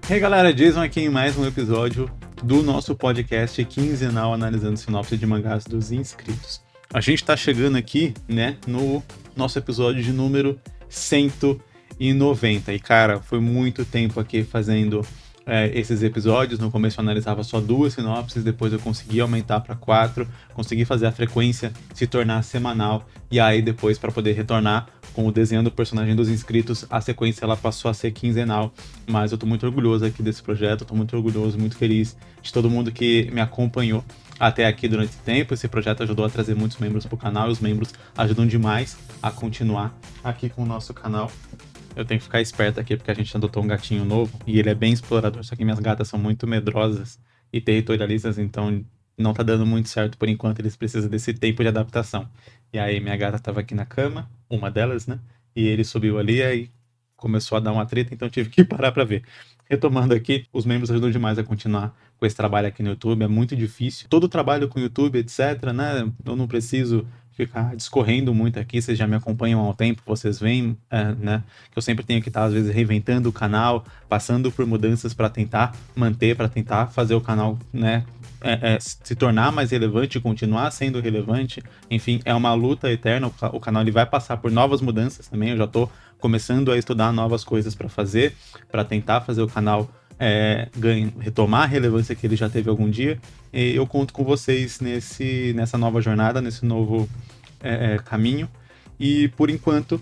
E aí galera, Jason aqui em mais um episódio do nosso podcast quinzenal analisando sinopse de mangás dos inscritos. A gente tá chegando aqui, né, no nosso episódio de número 190. E cara, foi muito tempo aqui fazendo esses episódios. No começo eu analisava só 2 sinopses, depois eu consegui aumentar para 4, consegui fazer a frequência se tornar semanal, e aí depois, para poder retornar com o desenho do personagem dos inscritos, a sequência ela passou a ser quinzenal. Mas eu tô muito orgulhoso aqui desse projeto, tô muito orgulhoso, muito feliz de todo mundo que me acompanhou até aqui durante esse tempo. Esse projeto ajudou a trazer muitos membros pro canal, e os membros ajudam demais a continuar aqui com o nosso canal. Eu tenho que ficar esperto aqui porque a gente adotou um gatinho novo e ele é bem explorador, só que minhas gatas são muito medrosas e territorialistas, então não tá dando muito certo por enquanto, eles precisam desse tempo de adaptação. E aí minha gata tava aqui na cama, uma delas, né? E ele subiu ali e aí começou a dar uma treta, então eu tive que parar pra ver. Retomando aqui, os membros ajudam demais a continuar com esse trabalho aqui no YouTube, é muito difícil. Todo trabalho com o YouTube, etc, né? Eu não preciso ficar discorrendo muito aqui, vocês já me acompanham há um tempo, vocês veem, né, que eu sempre tenho que estar, às vezes, reinventando o canal, passando por mudanças para tentar manter, para tentar fazer o canal, né, se tornar mais relevante, continuar sendo relevante. Enfim, é uma luta eterna, o canal ele vai passar por novas mudanças também, eu já estou começando a estudar novas coisas para fazer, para tentar fazer o canal retomar a relevância que ele já teve algum dia. E eu conto com vocês nessa nova jornada, nesse novo caminho. E por enquanto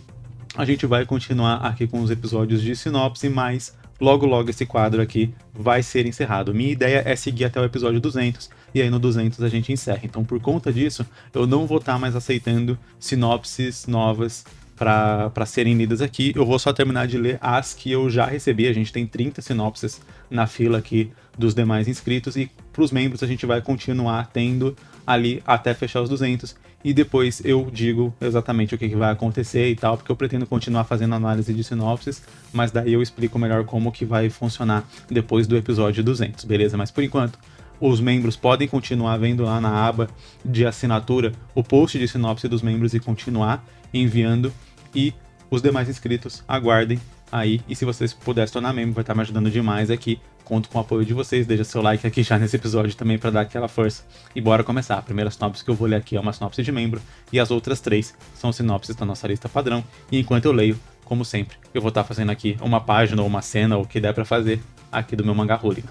a gente vai continuar aqui com os episódios de sinopse, mas logo esse quadro aqui vai ser encerrado. Minha ideia é seguir até o episódio 200, e aí no 200 a gente encerra. Então por conta disso, eu não vou estar mais aceitando sinopses novas para serem lidas aqui. Eu vou só terminar de ler as que eu já recebi. A gente tem 30 sinopses na fila aqui dos demais inscritos, e para os membros a gente vai continuar tendo ali até fechar os 200, e depois eu digo exatamente o que vai acontecer e tal, porque eu pretendo continuar fazendo análise de sinopses, mas daí eu explico melhor como que vai funcionar depois do episódio 200, beleza? Mas por enquanto, os membros podem continuar vendo lá na aba de assinatura o post de sinopse dos membros e continuar enviando, e os demais inscritos aguardem aí. E se vocês puderem se tornar membro, vai estar me ajudando demais aqui. Conto com o apoio de vocês, deixa seu like aqui já nesse episódio também para dar aquela força. E bora começar. A primeira sinopse que eu vou ler aqui é uma sinopse de membro, e as outras 3 são sinopses da nossa lista padrão. E enquanto eu leio, como sempre, eu vou estar fazendo aqui uma página ou uma cena, ou o que der para fazer aqui do meu Mangá Hooligan.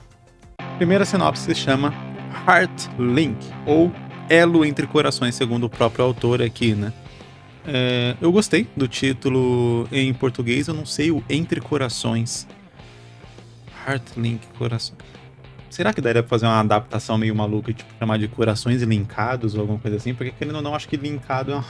Primeira sinopse se chama Heart Link, ou Elo entre Corações, segundo o próprio autor aqui, né? Eu gostei do título em português, eu não sei o Entre Corações. Heartlink, corações. Será que daria pra fazer uma adaptação meio maluca, tipo, chamar de Corações Linkados ou alguma coisa assim? Porque querendo ou não, acho que linkado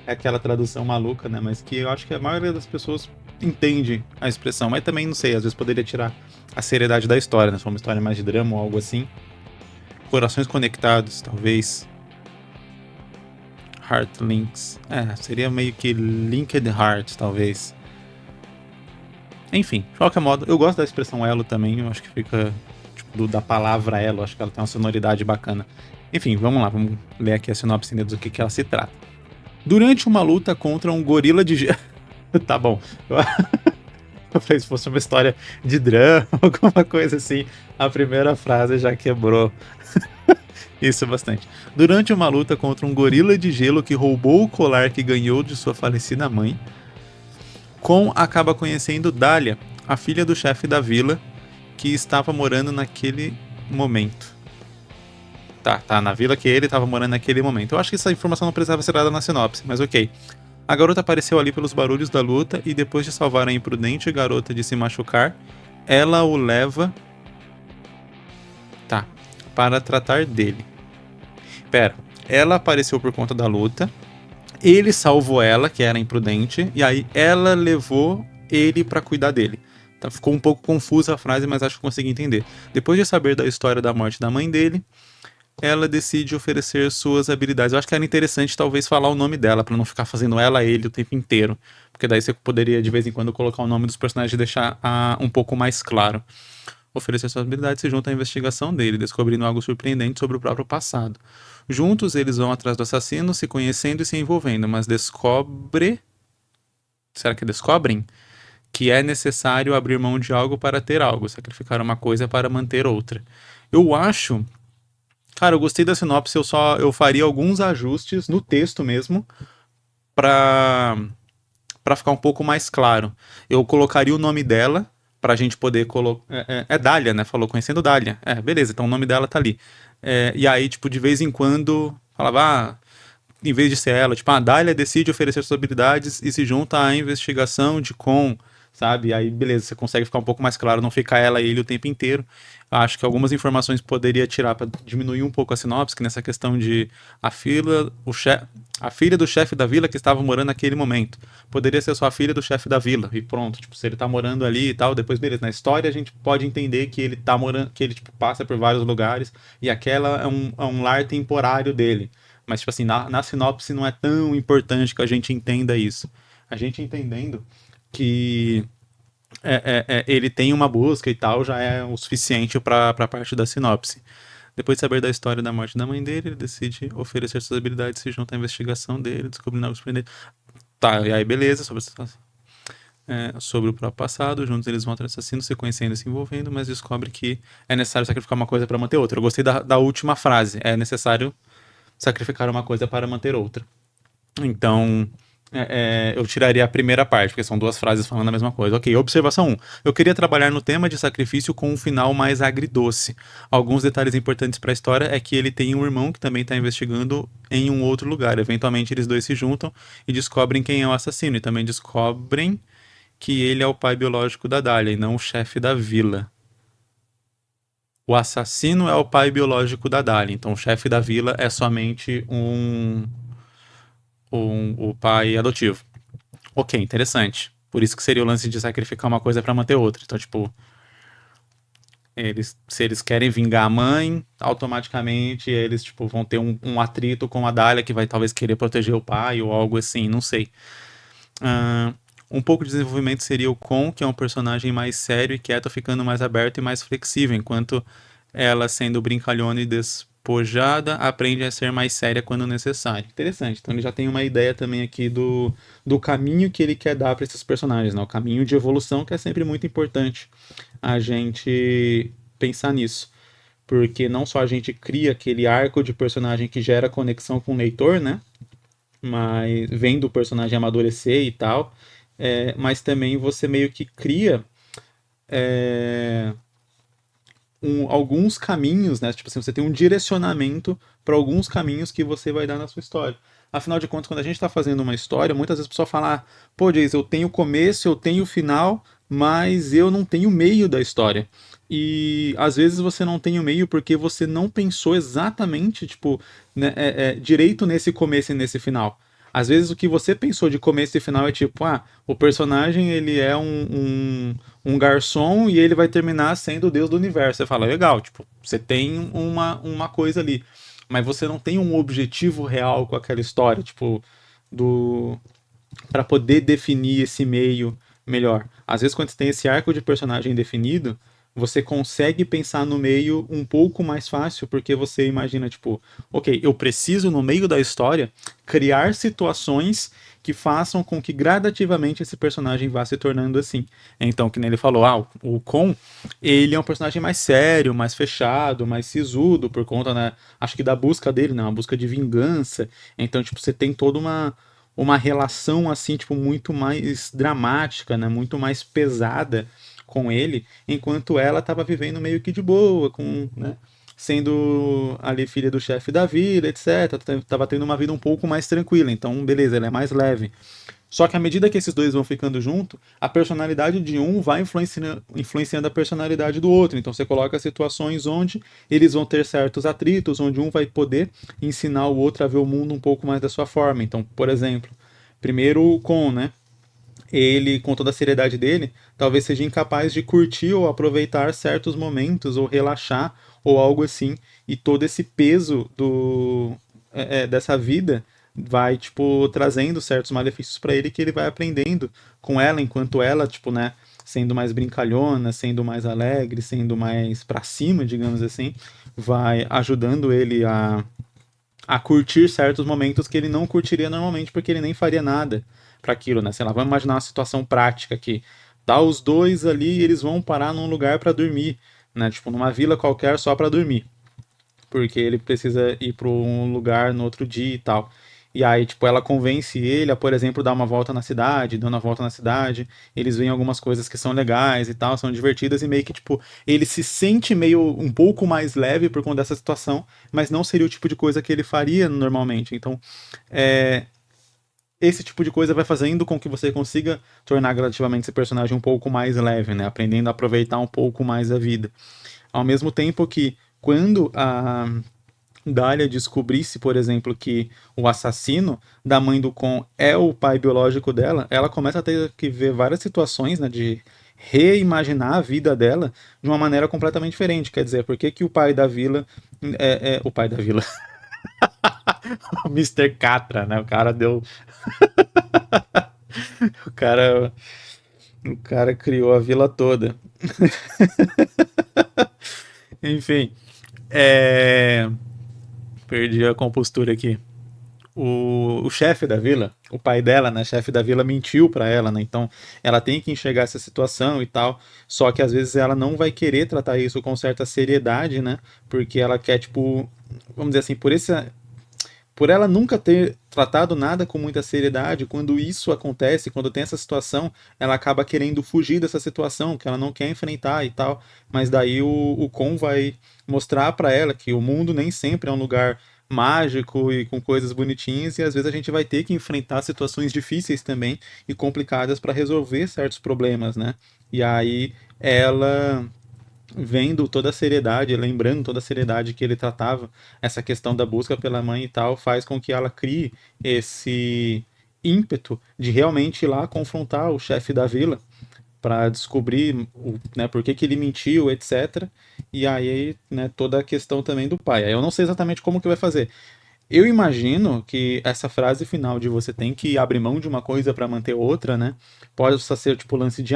é aquela tradução maluca, né? Mas que eu acho que a maioria das pessoas entende a expressão. Mas também, não sei, às vezes poderia tirar a seriedade da história, né? Se for uma história mais de drama ou algo assim. Corações Conectados, talvez. Heart Links. Seria meio que Linked Heart, talvez. Enfim, de qualquer modo, eu gosto da expressão elo também. Eu acho que fica, tipo, da palavra elo. Acho que ela tem uma sonoridade bacana. Enfim, vamos lá, vamos ler aqui a sinopse do que ela se trata. Durante uma luta contra um gorila de gelo... Tá bom. Eu falei, se fosse uma história de drama, alguma coisa assim, a primeira frase já quebrou. Isso bastante. Durante uma luta contra um gorila de gelo que roubou o colar que ganhou de sua falecida mãe, Kon acaba conhecendo Dahlia, a filha do chefe da vila, que estava morando naquele momento. Tá, na vila que ele estava morando naquele momento. Eu acho que essa informação não precisava ser dada na sinopse, mas ok. A garota apareceu ali pelos barulhos da luta, e depois de salvar a imprudente garota de se machucar, ela o leva... para tratar dele. Ela apareceu por conta da luta, ele salvou ela, que era imprudente, e aí ela levou ele pra cuidar dele. Tá, ficou um pouco confusa a frase, mas acho que consegui entender. Depois de saber da história da morte da mãe dele, ela decide oferecer suas habilidades. Eu acho que era interessante talvez falar o nome dela, pra não ficar fazendo ela ele o tempo inteiro, porque daí você poderia de vez em quando colocar o nome dos personagens e deixar um pouco mais claro. Oferecer suas habilidades se junta à investigação dele, descobrindo algo surpreendente sobre o próprio passado. Juntos, eles vão atrás do assassino, se conhecendo e se envolvendo, mas descobrem que é necessário abrir mão de algo para ter algo, sacrificar uma coisa para manter outra. Eu acho, cara, eu gostei da sinopse, eu faria alguns ajustes no texto mesmo para ficar um pouco mais claro. Eu colocaria o nome dela pra gente poder colocar. É Dália, né? Falou conhecendo Dália. Beleza, então o nome dela tá ali. E aí, tipo, de vez em quando falava, em vez de ser ela, tipo, a Dália decide oferecer suas habilidades e se junta à investigação de Con, sabe? Aí, beleza, você consegue ficar um pouco mais claro, não ficar ela e ele o tempo inteiro. Acho que algumas informações poderia tirar para diminuir um pouco a sinopse, que nessa questão de a filha, a filha do chefe da vila que estava morando naquele momento. Poderia ser só a filha do chefe da vila e pronto, tipo, se ele tá morando ali e tal, depois beleza, na história a gente pode entender que ele tá morando, que ele tipo passa por vários lugares e aquela é um lar temporário dele. Mas, tipo assim, na sinopse não é tão importante que a gente entenda isso. A gente entendendo que ele tem uma busca e tal, já é o suficiente para a parte da sinopse. Depois de saber da história da morte da mãe dele, ele decide oferecer suas habilidades, se junta à investigação dele, descobrindo algo surpreendente. Tá, e aí beleza, sobre o próprio passado, juntos eles vão atrás do assassino, se conhecendo e se envolvendo, mas descobre que é necessário sacrificar uma coisa para manter outra. Eu gostei da última frase, é necessário sacrificar uma coisa para manter outra. Então, eu tiraria a primeira parte, porque são duas frases falando a mesma coisa. Ok, observação 1. Eu queria trabalhar no tema de sacrifício com um final mais agridoce. Alguns detalhes importantes para a história é que ele tem um irmão que também está investigando em um outro lugar. Eventualmente, eles dois se juntam e descobrem quem é o assassino. E também descobrem que ele é o pai biológico da Dália e não o chefe da vila. O assassino é o pai biológico da Dália, então o chefe da vila é somente o pai adotivo. Ok, interessante. Por isso que seria o lance de sacrificar uma coisa para manter outra. Então, tipo, se eles querem vingar a mãe, automaticamente eles tipo, vão ter um atrito com a Dália que vai talvez querer proteger o pai ou algo assim, não sei. Um pouco de desenvolvimento seria o Con, que é um personagem mais sério e quieto, ficando mais aberto e mais flexível, enquanto ela, sendo brincalhona e despojada, aprende a ser mais séria quando necessário. Interessante. Então ele já tem uma ideia também aqui do caminho que ele quer dar para esses personagens, né? O caminho de evolução, que é sempre muito importante a gente pensar nisso. Porque não só a gente cria aquele arco de personagem que gera conexão com o leitor, né? Mas vendo o personagem amadurecer e tal, mas também você meio que cria alguns caminhos, né? Tipo assim, você tem um direcionamento para alguns caminhos que você vai dar na sua história. Afinal de contas, quando a gente está fazendo uma história, muitas vezes a pessoa fala: pô, Jace, eu tenho o começo, eu tenho o final, mas eu não tenho o meio da história. E às vezes você não tem o meio porque você não pensou exatamente, tipo, né, direito nesse começo e nesse final. Às vezes o que você pensou de começo e final é tipo, o personagem ele é um garçom e ele vai terminar sendo o deus do universo. Você fala, legal, tipo, você tem uma coisa ali, mas você não tem um objetivo real com aquela história, tipo, do para poder definir esse meio melhor. Às vezes quando você tem esse arco de personagem definido, você consegue pensar no meio um pouco mais fácil, porque você imagina, tipo, ok, eu preciso no meio da história criar situações que façam com que gradativamente esse personagem vá se tornando assim. Então, que nem ele falou, o Con, ele é um personagem mais sério, mais fechado, mais sisudo, por conta, né, acho que da busca dele, né, uma busca de vingança. Então, tipo, você tem toda uma relação, assim, tipo, muito mais dramática, né, muito mais pesada com ele, enquanto ela estava vivendo meio que de boa, com, né, sendo ali filha do chefe da vila, etc. Tava tendo uma vida um pouco mais tranquila, então beleza, ela é mais leve. Só que à medida que esses dois vão ficando junto, a personalidade de um vai influenciando a personalidade do outro. Então você coloca situações onde eles vão ter certos atritos, onde um vai poder ensinar o outro a ver o mundo um pouco mais da sua forma. Então, por exemplo, primeiro o Con, né? Ele, com toda a seriedade dele, talvez seja incapaz de curtir ou aproveitar certos momentos, ou relaxar, ou algo assim. E todo esse peso dessa vida vai, tipo, trazendo certos malefícios para ele que ele vai aprendendo com ela, enquanto ela, tipo, né, sendo mais brincalhona, sendo mais alegre, sendo mais pra cima, digamos assim, vai ajudando ele a curtir certos momentos que ele não curtiria normalmente, porque ele nem faria nada para aquilo, né? Sei lá, vamos imaginar uma situação prática aqui. Tá os dois ali, eles vão parar num lugar para dormir, né? Tipo, numa vila qualquer só para dormir, porque ele precisa ir para um lugar no outro dia e tal. E aí, tipo, ela convence ele a, por exemplo, dar uma volta na cidade, dando a volta na cidade, eles veem algumas coisas que são legais e tal, são divertidas, e meio que, tipo, ele se sente meio um pouco mais leve por conta dessa situação, mas não seria o tipo de coisa que ele faria normalmente. Então, é, esse tipo de coisa vai fazendo com que você consiga tornar gradativamente esse personagem um pouco mais leve, né? Aprendendo a aproveitar um pouco mais a vida. Ao mesmo tempo que, quando a Dália descobrisse, por exemplo, que o assassino da mãe do Con é o pai biológico dela, ela começa a ter que ver várias situações, né, de reimaginar a vida dela de uma maneira completamente diferente. Quer dizer, por que, que o pai da vila é o pai da vila? O Mister Catra, né? O cara deu. O cara, o cara criou a vila toda. Enfim, é... perdi a compostura aqui. O chefe da vila, o pai dela, né, chefe da vila, mentiu pra ela, né? Então ela tem que enxergar essa situação e tal. Só que às vezes ela não vai querer tratar isso com certa seriedade, né? Porque ela quer, tipo, vamos dizer assim, por ela nunca ter tratado nada com muita seriedade, quando isso acontece, quando tem essa situação, ela acaba querendo fugir dessa situação, que ela não quer enfrentar e tal. Mas daí o Kon vai mostrar para ela que o mundo nem sempre é um lugar mágico e com coisas bonitinhas, e às vezes a gente vai ter que enfrentar situações difíceis também e complicadas para resolver certos problemas, né? E aí ela, vendo toda a seriedade, lembrando toda a seriedade que ele tratava, essa questão da busca pela mãe e tal, faz com que ela crie esse ímpeto de realmente ir lá confrontar o chefe da vila para descobrir né, por que, que ele mentiu, etc. E aí, né, toda a questão também do pai. Aí eu não sei exatamente como que vai fazer. Eu imagino que essa frase final de você tem que abrir mão de uma coisa para manter outra, né? Pode só ser tipo o lance de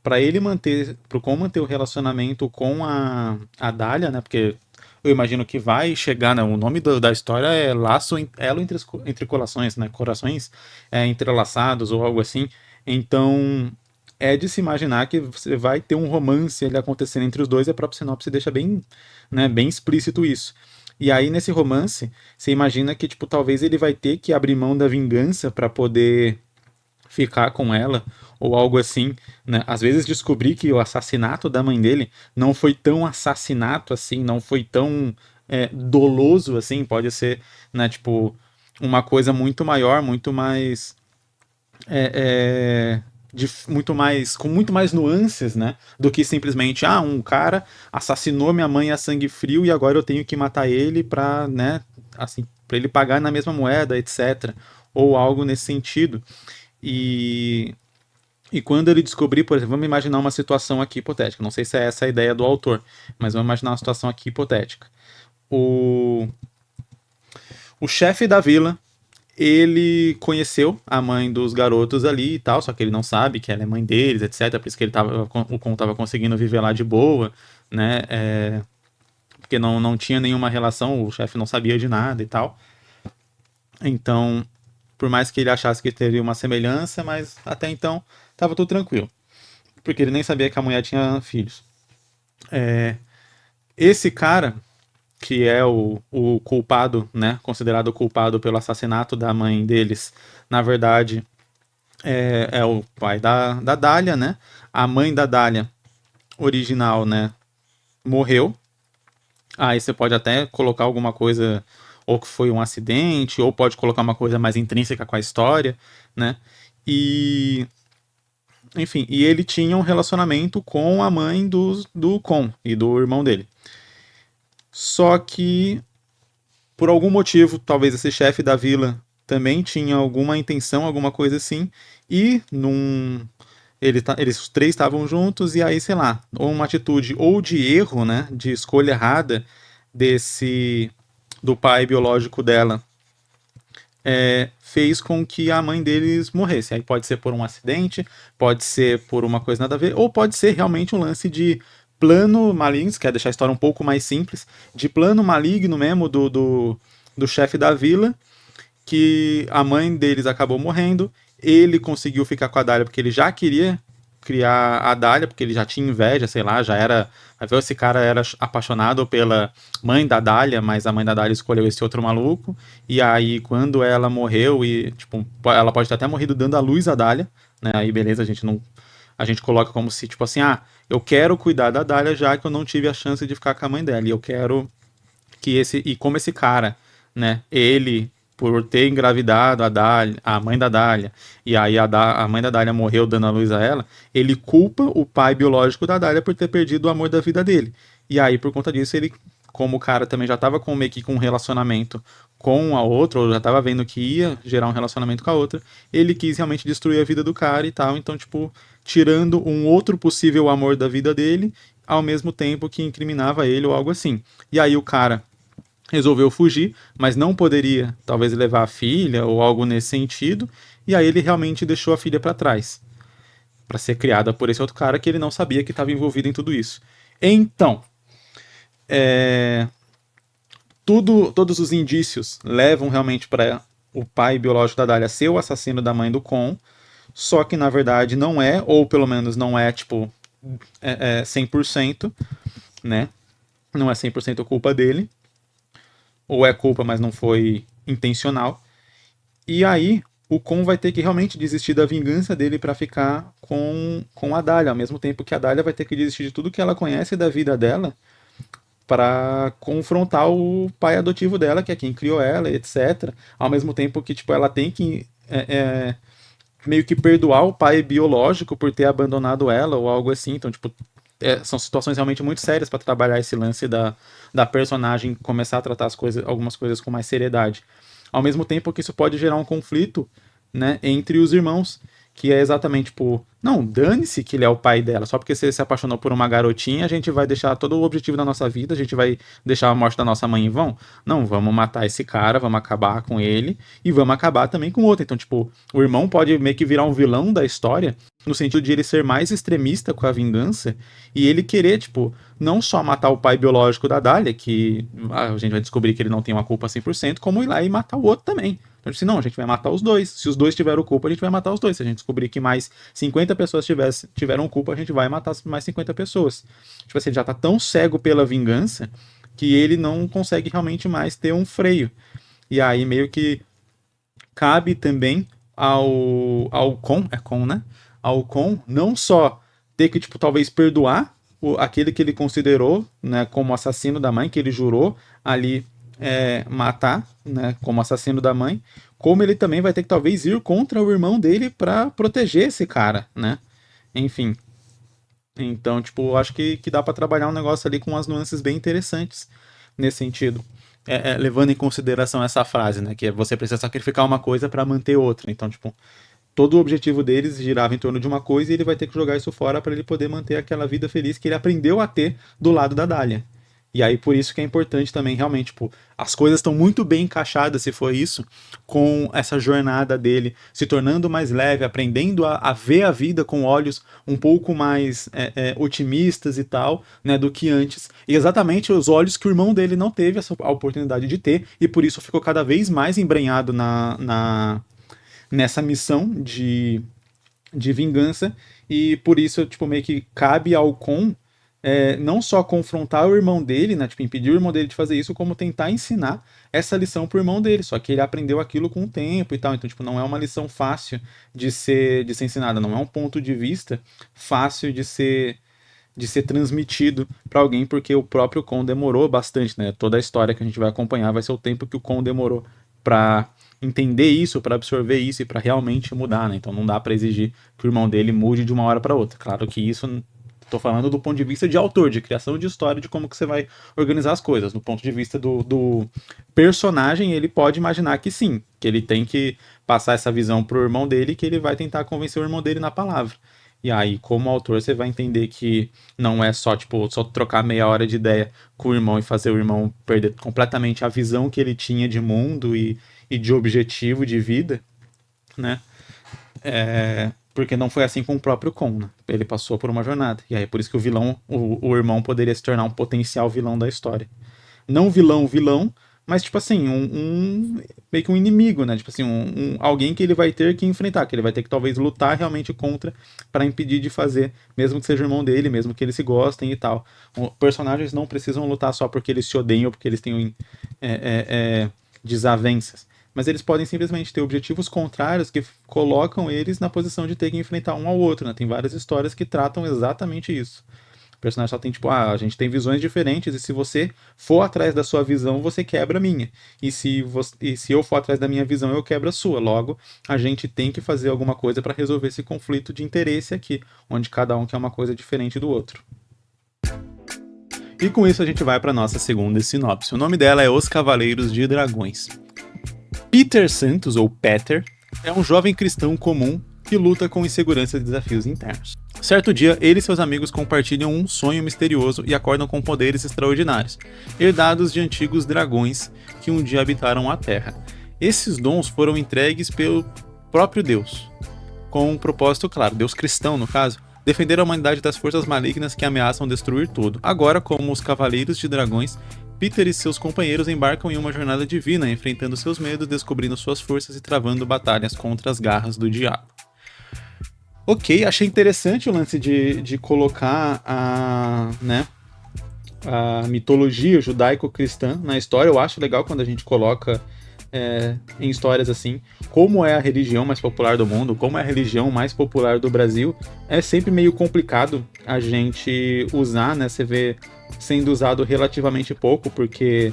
para ele manter, pro como manter o relacionamento com a Dália, né? Porque eu imagino que vai chegar, né? O nome da história é Laço Elo entre Corações, né? Corações entrelaçados ou algo assim. Então é de se imaginar que você vai ter um romance ali acontecendo entre os dois, e a própria sinopse deixa bem, né, bem explícito isso. E aí, nesse romance, você imagina que, tipo, talvez ele vai ter que abrir mão da vingança para poder ficar com ela, ou algo assim, né? Às vezes descobrir que o assassinato da mãe dele não foi tão assassinato assim, não foi tão doloso assim, pode ser, né, tipo, uma coisa muito maior, muito mais muito mais com muito mais nuances, né, do que simplesmente um cara assassinou minha mãe a sangue frio e agora eu tenho que matar ele para, né, assim, para ele pagar na mesma moeda, etc, ou algo nesse sentido. E quando ele descobrir, por exemplo, vamos imaginar uma situação aqui hipotética, não sei se é essa a ideia do autor, mas vamos imaginar uma situação aqui hipotética. O, o chefe da vila, ele conheceu a mãe dos garotos ali e tal, só que ele não sabe que ela é mãe deles, etc. Por isso que o Kon tava conseguindo viver lá de boa, né? Porque não tinha nenhuma relação, o chefe não sabia de nada e tal. Então, por mais que ele achasse que teria uma semelhança, mas até então tava tudo tranquilo. Porque ele nem sabia que a mulher tinha filhos. Esse cara, que é o culpado, né? Considerado culpado pelo assassinato da mãe deles, na verdade, é o pai da Dália, né? A mãe da Dália original, né? Morreu. Aí você pode até colocar alguma coisa, ou que foi um acidente, ou pode colocar uma coisa mais intrínseca com a história, né? E, enfim, e ele tinha um relacionamento com a mãe do Con e do irmão dele. Só que, por algum motivo, talvez esse chefe da vila também tinha alguma intenção, alguma coisa assim, e eles os três estavam juntos, e aí, sei lá, ou uma atitude ou de erro, né, de escolha errada desse do pai biológico dela, fez com que a mãe deles morresse. Aí pode ser por um acidente, pode ser por uma coisa nada a ver, ou pode ser realmente um lance de plano maligno, que quer deixar a história um pouco mais simples, de plano maligno mesmo do chefe da vila, que a mãe deles acabou morrendo, ele conseguiu ficar com a Dália porque ele já queria criar a Dália, porque ele já tinha inveja, sei lá, já era. Vai ver, esse cara era apaixonado pela mãe da Dália, mas a mãe da Dália escolheu esse outro maluco. E aí, quando ela morreu, e, tipo, ela pode ter até morrido dando à luz a Dália, né? Aí, beleza, a gente não. A gente coloca como se, tipo assim, eu quero cuidar da Dália já que eu não tive a chance de ficar com a mãe dela. E eu quero que esse. E como esse cara, né? Ele, por ter engravidado a Dália, a mãe da Dália, e aí a mãe da Dália morreu dando a luz a ela, ele culpa o pai biológico da Dália por ter perdido o amor da vida dele. E aí, por conta disso, ele, como o cara também já estava meio que com um relacionamento com a outra, ou já estava vendo que ia gerar um relacionamento com a outra, ele quis realmente destruir a vida do cara e tal. Então, tipo, tirando um outro possível amor da vida dele, ao mesmo tempo que incriminava ele ou algo assim. E aí o cara resolveu fugir, mas não poderia, talvez, levar a filha ou algo nesse sentido, e aí ele realmente deixou a filha para trás, para ser criada por esse outro cara que ele não sabia que estava envolvido em tudo isso. Então, todos os indícios levam realmente para o pai biológico da Dália ser o assassino da mãe do Con, só que na verdade não é, ou pelo menos não é, tipo, 100%, né? Não é 100% culpa dele, ou é culpa, mas não foi intencional. E aí, o Con vai ter que realmente desistir da vingança dele para ficar com a Dália, ao mesmo tempo que a Dália vai ter que desistir de tudo que ela conhece da vida dela para confrontar o pai adotivo dela, que é quem criou ela, etc. Ao mesmo tempo que tipo ela tem que meio que perdoar o pai biológico por ter abandonado ela ou algo assim. Então, tipo, são situações realmente muito sérias para trabalhar esse lance da personagem começar a tratar algumas coisas com mais seriedade. Ao mesmo tempo que isso pode gerar um conflito, né, entre os irmãos, que é exatamente, tipo, não, dane-se que ele é o pai dela, só porque você se apaixonou por uma garotinha, a gente vai deixar todo o objetivo da nossa vida, a gente vai deixar a morte da nossa mãe em vão? Não, vamos matar esse cara, vamos acabar com ele, e vamos acabar também com o outro. Então, tipo, o irmão pode meio que virar um vilão da história, no sentido de ele ser mais extremista com a vingança, e ele querer, tipo, não só matar o pai biológico da Dália, que a gente vai descobrir que ele não tem uma culpa 100%, como ir lá e matar o outro também. Então, assim, não, a gente vai matar os dois. Se os dois tiveram culpa, a gente vai matar os dois. Se a gente descobrir que mais 50 pessoas tiveram culpa, a gente vai matar mais 50 pessoas. Tipo assim, ele já tá tão cego pela vingança que ele não consegue realmente mais ter um freio. E aí meio que cabe também ao Con, né? Ao Con não só ter que, tipo, talvez perdoar aquele que ele considerou, né, como assassino da mãe, que ele jurou ali matar, né, como assassino da mãe, como ele também vai ter que talvez ir contra o irmão dele para proteger esse cara, né? Enfim. Então, tipo, eu acho que dá para trabalhar um negócio ali com umas nuances bem interessantes nesse sentido. Levando em consideração essa frase, né? Que é você precisa sacrificar uma coisa para manter outra. Então, tipo, todo o objetivo deles girava em torno de uma coisa e ele vai ter que jogar isso fora para ele poder manter aquela vida feliz que ele aprendeu a ter do lado da Dália. E aí por isso que é importante também, realmente, tipo, as coisas estão muito bem encaixadas, se for isso, com essa jornada dele se tornando mais leve, aprendendo a ver a vida com olhos um pouco mais otimistas e tal, né, do que antes. E exatamente os olhos que o irmão dele não teve a oportunidade de ter, e por isso ficou cada vez mais embrenhado nessa missão de vingança, e por isso, tipo, meio que cabe ao Con não só confrontar o irmão dele, né, tipo, impedir o irmão dele de fazer isso, como tentar ensinar essa lição pro irmão dele, só que ele aprendeu aquilo com o tempo e tal, então, tipo, não é uma lição fácil de ser ensinada, não é um ponto de vista fácil de ser transmitido para alguém, porque o próprio Con demorou bastante, né, toda a história que a gente vai acompanhar vai ser o tempo que o Con demorou para entender isso, para absorver isso e para realmente mudar, né, então não dá para exigir que o irmão dele mude de uma hora para outra, claro que isso. Tô falando do ponto de vista de autor, de criação de história, de como que você vai organizar as coisas. Do ponto de vista do personagem, ele pode imaginar que sim, que ele tem que passar essa visão pro irmão dele, que ele vai tentar convencer o irmão dele na palavra. E aí, como autor, você vai entender que não é só, tipo, só trocar meia hora de ideia com o irmão e fazer o irmão perder completamente a visão que ele tinha de mundo e de objetivo de vida, né? Porque não foi assim com o próprio Con, né? Ele passou por uma jornada. E aí é por isso que o vilão, o irmão poderia se tornar um potencial vilão da história. Não vilão, mas, tipo assim, meio que um inimigo, né? Tipo assim, alguém que ele vai ter que enfrentar, que ele vai ter que talvez lutar realmente contra para impedir de fazer, mesmo que seja o irmão dele, mesmo que eles se gostem e tal. Personagens não precisam lutar só porque eles se odeiam ou porque eles têm desavenças. Mas eles podem simplesmente ter objetivos contrários que colocam eles na posição de ter que enfrentar um ao outro, né? Tem várias histórias que tratam exatamente isso. O personagem só tem, tipo, a gente tem visões diferentes e se você for atrás da sua visão, você quebra a minha. E se eu for atrás da minha visão, eu quebro a sua. Logo, a gente tem que fazer alguma coisa para resolver esse conflito de interesse aqui, onde cada um quer uma coisa diferente do outro. E com isso a gente vai para nossa segunda sinopse. O nome dela é Os Cavaleiros de Dragões. Peter Santos, ou Peter, é um jovem cristão comum que luta com insegurança e desafios internos. Certo dia, ele e seus amigos compartilham um sonho misterioso e acordam com poderes extraordinários, herdados de antigos dragões que um dia habitaram a Terra. Esses dons foram entregues pelo próprio Deus, com um propósito claro, Deus cristão no caso, defender a humanidade das forças malignas que ameaçam destruir tudo. Agora, como os Cavaleiros de Dragões, Peter e seus companheiros embarcam em uma jornada divina, enfrentando seus medos, descobrindo suas forças e travando batalhas contra as garras do diabo. Ok, achei interessante o lance de colocar a mitologia judaico-cristã na história. Eu acho legal quando a gente coloca em histórias assim, como é a religião mais popular do mundo, como é a religião mais popular do Brasil. É sempre meio complicado a gente usar, né? Você vê sendo usado relativamente pouco, porque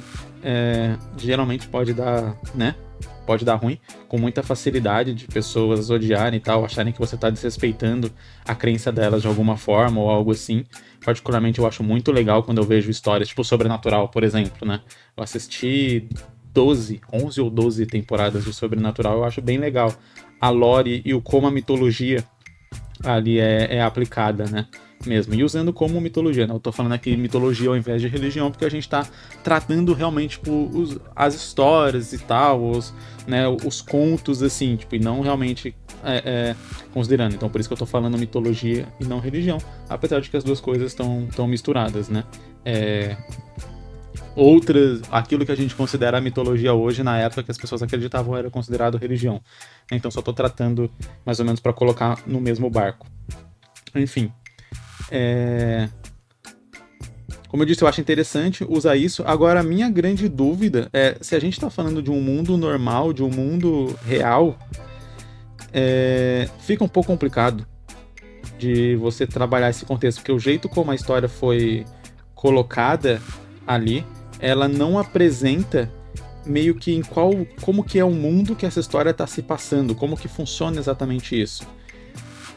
geralmente pode dar, né? Pode dar ruim, com muita facilidade de pessoas odiarem e tal, acharem que você está desrespeitando a crença delas de alguma forma ou algo assim. Particularmente eu acho muito legal quando eu vejo histórias, tipo Sobrenatural, por exemplo, né? Eu assisti 11 ou 12 temporadas de Sobrenatural, eu acho bem legal a lore e o como a mitologia ali é aplicada, né? Mesmo. E usando como mitologia, né? Eu tô falando aqui mitologia ao invés de religião, porque a gente tá tratando realmente, tipo, as histórias e tal, os contos, assim, tipo, e não realmente considerando. Então, por isso que eu tô falando mitologia e não religião, apesar de que as duas coisas estão misturadas, né? Aquilo que a gente considera a mitologia hoje, na época que as pessoas acreditavam era considerado religião. Então só tô tratando mais ou menos para colocar no mesmo barco. Enfim. Como eu disse, eu acho interessante usar isso. Agora, a minha grande dúvida é se a gente tá falando de um mundo normal, de um mundo real, fica um pouco complicado de você trabalhar esse contexto, porque o jeito como a história foi colocada ali, ela não apresenta meio que como que é o mundo que essa história está se passando, como que funciona exatamente isso.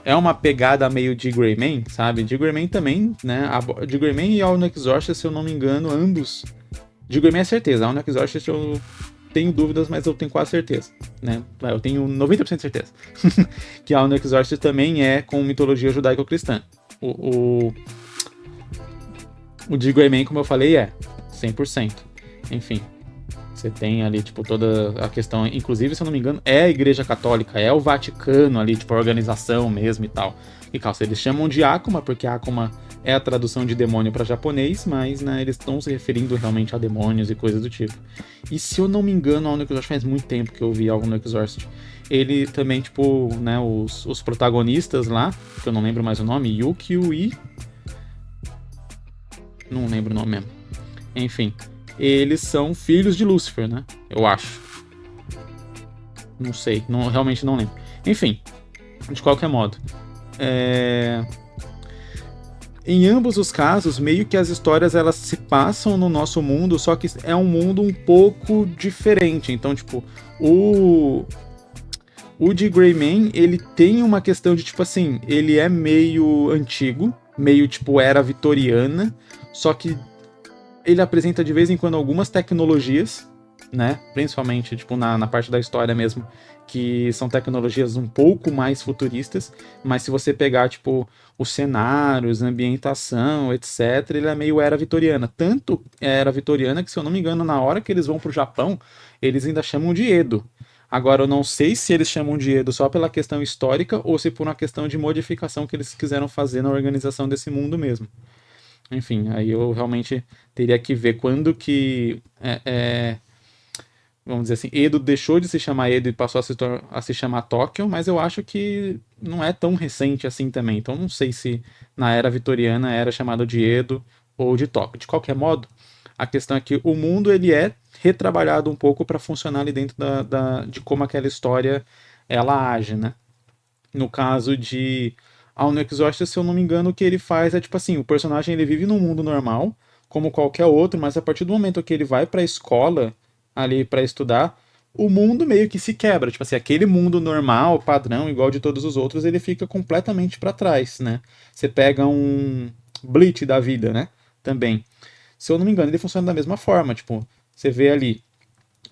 É uma pegada meio de Greyman, sabe? De Greyman também, né? De Greyman e All No Exorcist, se eu não me engano, ambos. De Greyman é certeza, All No Exorcist eu tenho dúvidas, mas eu tenho quase certeza, né? Eu tenho 90% de certeza que All No Exorcist também é com mitologia judaico-cristã. O de Greyman, como eu falei, 100%. Enfim, você tem ali, tipo, toda a questão, inclusive, se eu não me engano, é a Igreja Católica, é o Vaticano ali, tipo, a organização mesmo e tal. E, calça, eles chamam de Akuma, porque Akuma é a tradução de demônio para japonês, mas, né, eles estão se referindo realmente a demônios e coisas do tipo. E se eu não me engano, All No Exorcist faz muito tempo que eu vi All No Exorcist. Ele também, tipo, né, os protagonistas lá, que eu não lembro mais o nome, Yukio e... não lembro o nome mesmo. Enfim, eles são filhos de Lúcifer, né? Eu acho. Não sei, realmente não lembro. Enfim, de qualquer modo. Em ambos os casos, meio que as histórias elas se passam no nosso mundo, só que é um mundo um pouco diferente. Então, tipo, o de Greyman, ele tem uma questão de, tipo assim, ele é meio antigo, meio, tipo, era vitoriana, só que ele apresenta de vez em quando algumas tecnologias, né? Principalmente, tipo, na parte da história mesmo, que são tecnologias um pouco mais futuristas, mas se você pegar, tipo, os cenários, a ambientação, etc., ele é meio era vitoriana. Tanto era vitoriana que, se eu não me engano, na hora que eles vão pro Japão, eles ainda chamam de Edo. Agora, eu não sei se eles chamam de Edo só pela questão histórica ou se por uma questão de modificação que eles quiseram fazer na organização desse mundo mesmo. Enfim, aí eu realmente teria que ver quando que vamos dizer assim, Edo deixou de se chamar Edo e passou a se chamar Tóquio, mas eu acho que não é tão recente assim também. Então não sei se na era vitoriana era chamado de Edo ou de Tóquio. De qualquer modo, a questão é que o mundo ele é retrabalhado um pouco para funcionar ali dentro de como aquela história ela age, né? No caso de All No Exhausted, se eu não me engano, o que ele faz é tipo assim, o personagem ele vive num mundo normal, como qualquer outro, mas a partir do momento que ele vai pra escola ali pra estudar, o mundo meio que se quebra, tipo assim, aquele mundo normal, padrão, igual de todos os outros, ele fica completamente pra trás, né? Você pega um Bleach da vida, né? Também. Se eu não me engano, ele funciona da mesma forma, tipo, você vê ali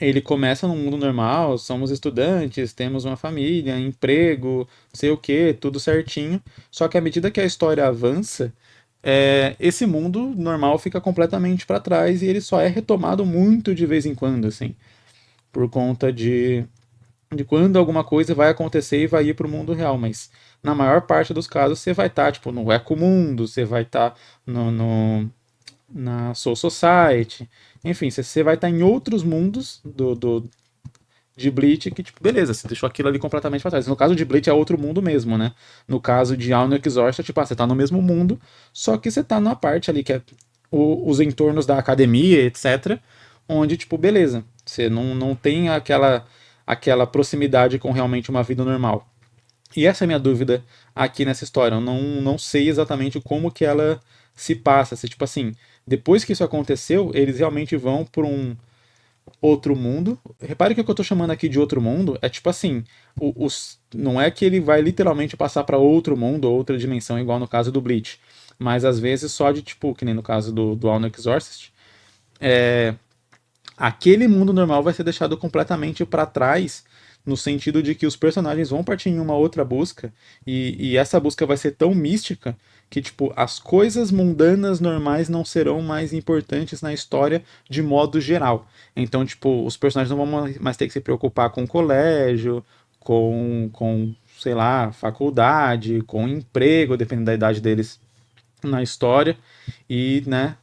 ele começa num mundo normal, somos estudantes, temos uma família, emprego, não sei o que, tudo certinho. Só que à medida que a história avança, esse mundo normal fica completamente para trás e ele só é retomado muito de vez em quando, assim, por conta de quando alguma coisa vai acontecer e vai ir para o mundo real. Mas na maior parte dos casos você vai estar tipo, no Ecomundo, você vai estar na Soul Society. Enfim, você vai estar em outros mundos de Bleach que, tipo, beleza, você deixou aquilo ali completamente pra trás. No caso de Bleach é outro mundo mesmo, né? No caso de All No Exhausted, tipo, você tá no mesmo mundo, só que você tá numa parte ali que é os entornos da academia, etc. Onde, tipo, beleza, você não tem aquela proximidade com realmente uma vida normal. E essa é a minha dúvida aqui nessa história. Eu não sei exatamente como que ela se passa. Se, tipo assim, depois que isso aconteceu, eles realmente vão por um outro mundo. Repare que o que eu tô chamando aqui de outro mundo é tipo assim, não é que ele vai literalmente passar para outro mundo, outra dimensão, igual no caso do Bleach. Mas às vezes só de, tipo, que nem no caso do All No Exorcist, aquele mundo normal vai ser deixado completamente para trás, no sentido de que os personagens vão partir em uma outra busca, e essa busca vai ser tão mística que, tipo, as coisas mundanas normais não serão mais importantes na história de modo geral. Então, tipo, os personagens não vão mais ter que se preocupar com colégio, sei lá, faculdade, com emprego, dependendo da idade deles na história, e, né,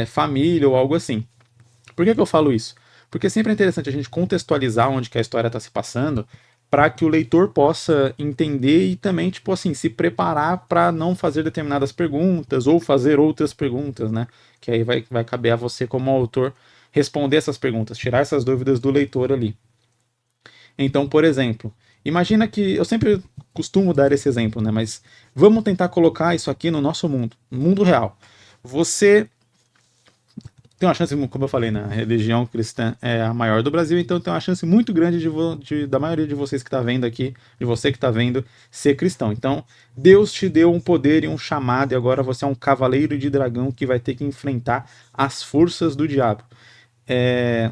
família ou algo assim. Por que eu falo isso? Porque sempre é interessante a gente contextualizar onde que a história está se passando para que o leitor possa entender e também, tipo assim, se preparar para não fazer determinadas perguntas ou fazer outras perguntas, né? Que aí vai caber a você, como autor, responder essas perguntas, tirar essas dúvidas do leitor ali. Então, por exemplo, imagina que eu sempre costumo dar esse exemplo, né? Mas vamos tentar colocar isso aqui no nosso mundo, no mundo real. Você tem uma chance, como eu falei, né? A religião cristã é a maior do Brasil, então tem uma chance muito grande da maioria de vocês que está vendo aqui, de você que está vendo, ser cristão. Então, Deus te deu um poder e um chamado, e agora você é um cavaleiro de dragão que vai ter que enfrentar as forças do diabo. É,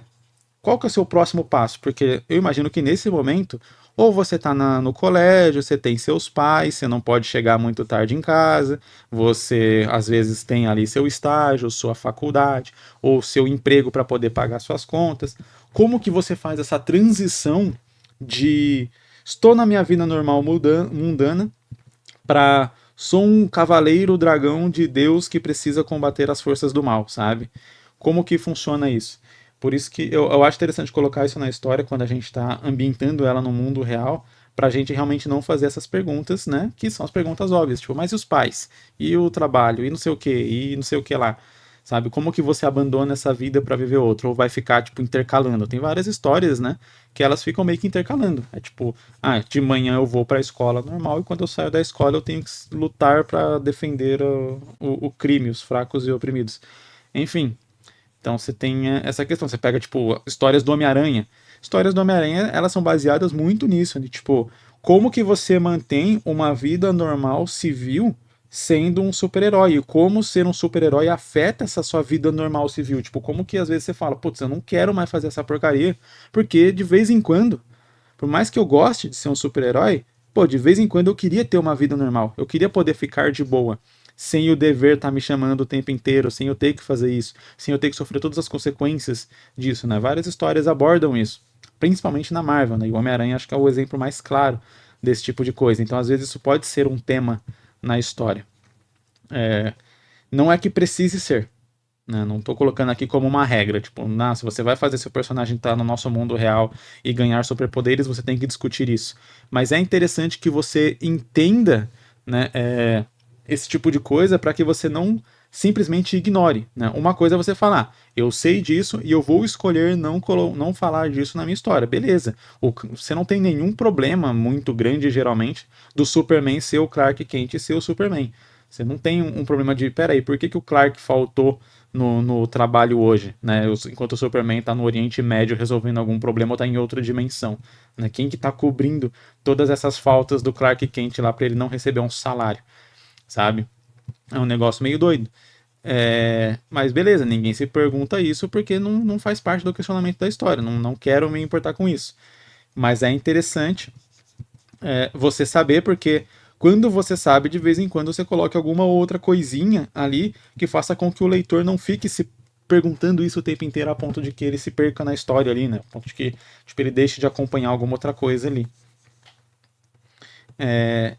qual que é o seu próximo passo? Porque eu imagino que nesse momento, ou você está no colégio, você tem seus pais, você não pode chegar muito tarde em casa, você às vezes tem ali seu estágio, sua faculdade, ou seu emprego para poder pagar suas contas. Como que você faz essa transição de estou na minha vida normal mundana para sou um cavaleiro dragão de Deus que precisa combater as forças do mal, sabe? Como que funciona isso? Por isso que eu acho interessante colocar isso na história quando a gente está ambientando ela no mundo real, para a gente realmente não fazer essas perguntas, né? Que são as perguntas óbvias, tipo, mas e os pais? E o trabalho? E não sei o que? E não sei o que lá? Sabe? Como que você abandona essa vida para viver outra? Ou vai ficar, tipo, intercalando? Tem várias histórias, né? Que elas ficam meio que intercalando. É tipo, de manhã eu vou para a escola normal e quando eu saio da escola eu tenho que lutar para defender o crime, os fracos e oprimidos. Enfim, então você tem essa questão. Você pega, tipo, histórias do Homem-Aranha. Histórias do Homem-Aranha, elas são baseadas muito nisso, de tipo, como que você mantém uma vida normal civil sendo um super-herói? E como ser um super-herói afeta essa sua vida normal civil? Tipo, como que às vezes você fala, putz, eu não quero mais fazer essa porcaria, porque de vez em quando, por mais que eu goste de ser um super-herói, pô, de vez em quando eu queria ter uma vida normal. Eu queria poder ficar de boa, sem o dever estar me chamando o tempo inteiro, sem eu ter que fazer isso, sem eu ter que sofrer todas as consequências disso, né? Várias histórias abordam isso, principalmente na Marvel, né? E o Homem-Aranha acho que é o exemplo mais claro desse tipo de coisa. Então, às vezes, isso pode ser um tema na história. Não é que precise ser, né? Não tô colocando aqui como uma regra, tipo, se você vai fazer seu personagem estar no nosso mundo real e ganhar superpoderes, você tem que discutir isso. Mas é interessante que você entenda, né, esse tipo de coisa para que você não simplesmente ignore, né? Uma coisa é você falar, eu sei disso e eu vou escolher não falar disso na minha história. Beleza. Você não tem nenhum problema muito grande, geralmente, do Superman ser o Clark Kent e ser o Superman. Você não tem um problema de, peraí, por que o Clark faltou no trabalho hoje, né? Enquanto o Superman está no Oriente Médio resolvendo algum problema ou está em outra dimensão, né? Quem que está cobrindo todas essas faltas do Clark Kent lá para ele não receber um salário, sabe? É um negócio meio doido. Mas beleza, ninguém se pergunta isso porque não faz parte do questionamento da história. Não quero me importar com isso. Mas é interessante você saber, porque quando você sabe, de vez em quando você coloca alguma outra coisinha ali que faça com que o leitor não fique se perguntando isso o tempo inteiro a ponto de que ele se perca na história ali, né? A ponto de que tipo, ele deixe de acompanhar alguma outra coisa ali.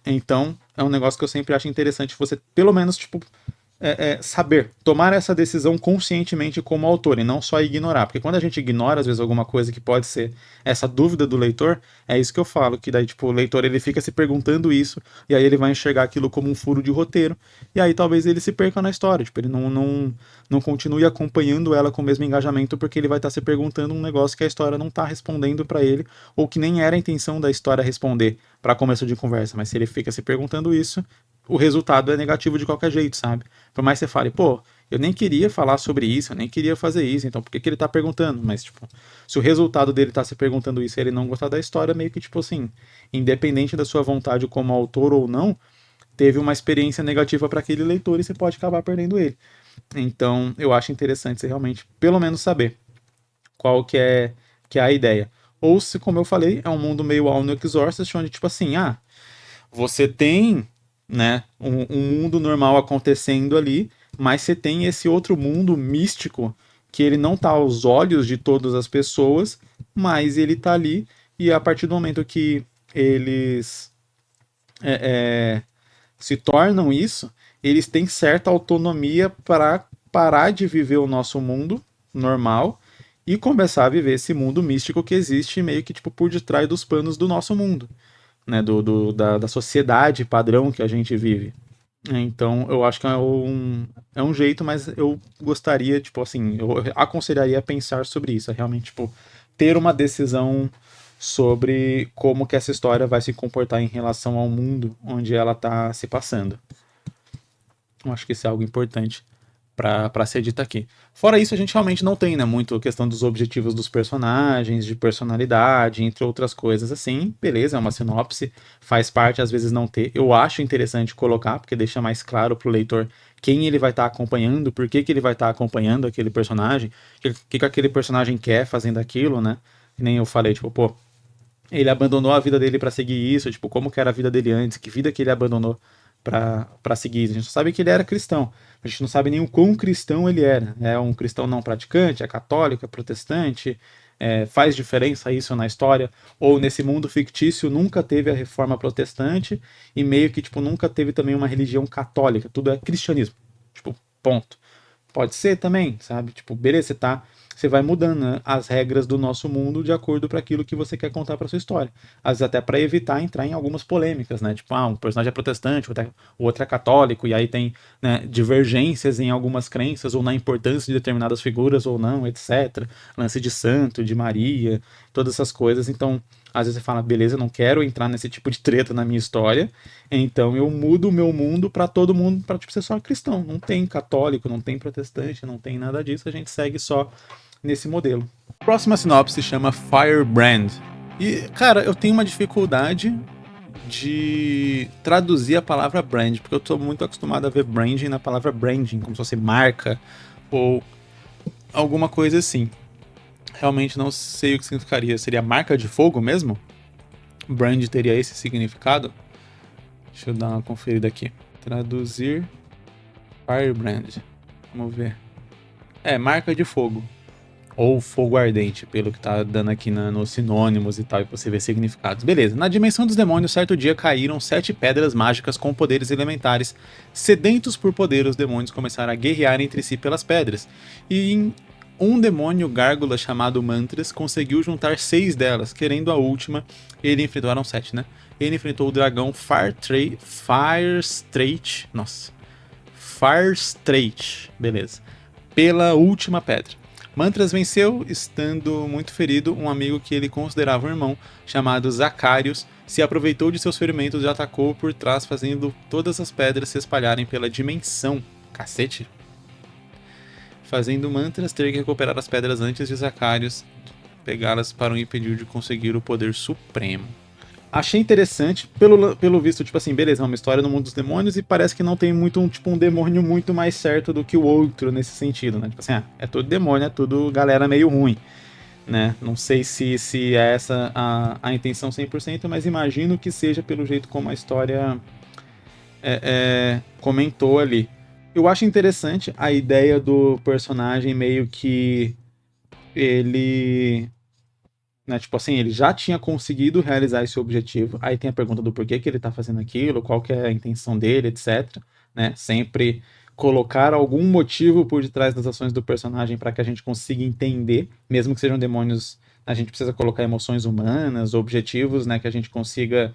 Então, é um negócio que eu sempre acho interessante você, pelo menos, tipo, saber, tomar essa decisão conscientemente como autor e não só ignorar. Porque quando a gente ignora, às vezes, alguma coisa que pode ser essa dúvida do leitor, é isso que eu falo, que daí, tipo, o leitor ele fica se perguntando isso, e aí ele vai enxergar aquilo como um furo de roteiro, e aí talvez ele se perca na história, tipo, ele não continue acompanhando ela com o mesmo engajamento, porque ele vai estar se perguntando um negócio que a história não está respondendo para ele, ou que nem era a intenção da história responder para começo de conversa, mas se ele fica se perguntando isso, o resultado é negativo de qualquer jeito, sabe? Por mais que você fale, pô, eu nem queria falar sobre isso, eu nem queria fazer isso, então por que ele tá perguntando? Mas, tipo, se o resultado dele tá se perguntando isso e ele não gostar da história, meio que, tipo assim, independente da sua vontade como autor ou não, teve uma experiência negativa para aquele leitor e você pode acabar perdendo ele. Então, eu acho interessante você realmente, pelo menos, saber qual que é a ideia. Ou se, como eu falei, é um mundo meio All no Exorcist, onde, tipo assim, você tem, né, um mundo normal acontecendo ali, mas você tem esse outro mundo místico que ele não tá aos olhos de todas as pessoas, mas ele tá ali e a partir do momento que eles é, se tornam isso, eles têm certa autonomia para parar de viver o nosso mundo normal e começar a viver esse mundo místico que existe meio que tipo por detrás dos panos do nosso mundo, né, da sociedade padrão que a gente vive. Então, eu acho que é um jeito, mas eu gostaria, tipo assim, eu aconselharia a pensar sobre isso, a realmente, tipo, ter uma decisão sobre como que essa história vai se comportar em relação ao mundo onde ela está se passando. Eu acho que isso é algo importante para ser dito aqui. Fora isso, a gente realmente não tem, né, muito a questão dos objetivos dos personagens, de personalidade, entre outras coisas assim. Beleza, é uma sinopse, faz parte às vezes não ter. Eu acho interessante colocar, porque deixa mais claro pro leitor quem ele vai estar acompanhando, por que ele vai estar acompanhando aquele personagem, o que aquele personagem quer fazendo aquilo, né? Que nem eu falei, tipo, pô, ele abandonou a vida dele para seguir isso, tipo, como que era a vida dele antes, que vida que ele abandonou para seguir isso. A gente só sabe que ele era cristão, a gente não sabe nem o quão cristão ele era. É um cristão não praticante, é católico, é protestante, faz diferença isso na história, ou nesse mundo fictício nunca teve a reforma protestante e meio que tipo nunca teve também uma religião católica, tudo é cristianismo, tipo, ponto. Pode ser também, sabe? Tipo, beleza, você vai mudando, né, as regras do nosso mundo de acordo para aquilo que você quer contar para sua história. Às vezes até para evitar entrar em algumas polêmicas, né? Tipo, um personagem é protestante, o outro é católico, e aí tem, né, divergências em algumas crenças ou na importância de determinadas figuras ou não, etc. Lance de santo, de Maria, todas essas coisas. Então, às vezes você fala, beleza, eu não quero entrar nesse tipo de treta na minha história, então eu mudo o meu mundo para todo mundo, para tipo, ser só cristão. Não tem católico, não tem protestante, não tem nada disso, a gente segue só nesse modelo. A próxima sinopse se chama Firebrand. E, cara, eu tenho uma dificuldade de traduzir a palavra brand, porque eu tô muito acostumado a ver branding na palavra branding, como se fosse marca ou alguma coisa assim. Realmente não sei o que significaria. Seria marca de fogo mesmo? Brand teria esse significado? Deixa eu dar uma conferida aqui. Traduzir Firebrand. Vamos ver. Marca de fogo. ou fogo ardente, pelo que tá dando aqui nos sinônimos e tal, e possíveis significados. Beleza, na dimensão dos demônios, certo dia caíram 7 pedras mágicas com poderes elementares. Sedentos por poder, os demônios começaram a guerrear entre si pelas pedras, e um demônio gárgula chamado Mantras conseguiu juntar 6 delas, querendo a última. Ele enfrentou, eram 7, né? Ele enfrentou o dragão Farstrait, nossa, Farstrait, beleza, pela última pedra. Mantras venceu, estando muito ferido. Um amigo que ele considerava um irmão, chamado Zacarius, se aproveitou de seus ferimentos e atacou por trás, fazendo todas as pedras se espalharem pela dimensão. Cacete! Fazendo Mantras ter que recuperar as pedras antes de Zacarius pegá-las para o impedir de conseguir o poder supremo. Achei interessante, pelo visto, tipo assim, beleza, é uma história no mundo dos demônios e parece que não tem muito um demônio muito mais certo do que o outro nesse sentido, né? Tipo assim, é tudo demônio, é tudo galera meio ruim, né? Não sei se é essa a intenção 100%, mas imagino que seja pelo jeito como a história comentou ali. Eu acho interessante a ideia do personagem meio que ele... Né, tipo assim, ele já tinha conseguido realizar esse objetivo. Aí tem a pergunta do porquê que ele tá fazendo aquilo, qual que é a intenção dele, etc. Né? Sempre colocar algum motivo por detrás das ações do personagem para que a gente consiga entender, mesmo que sejam demônios, a gente precisa colocar emoções humanas, objetivos, né, que a gente consiga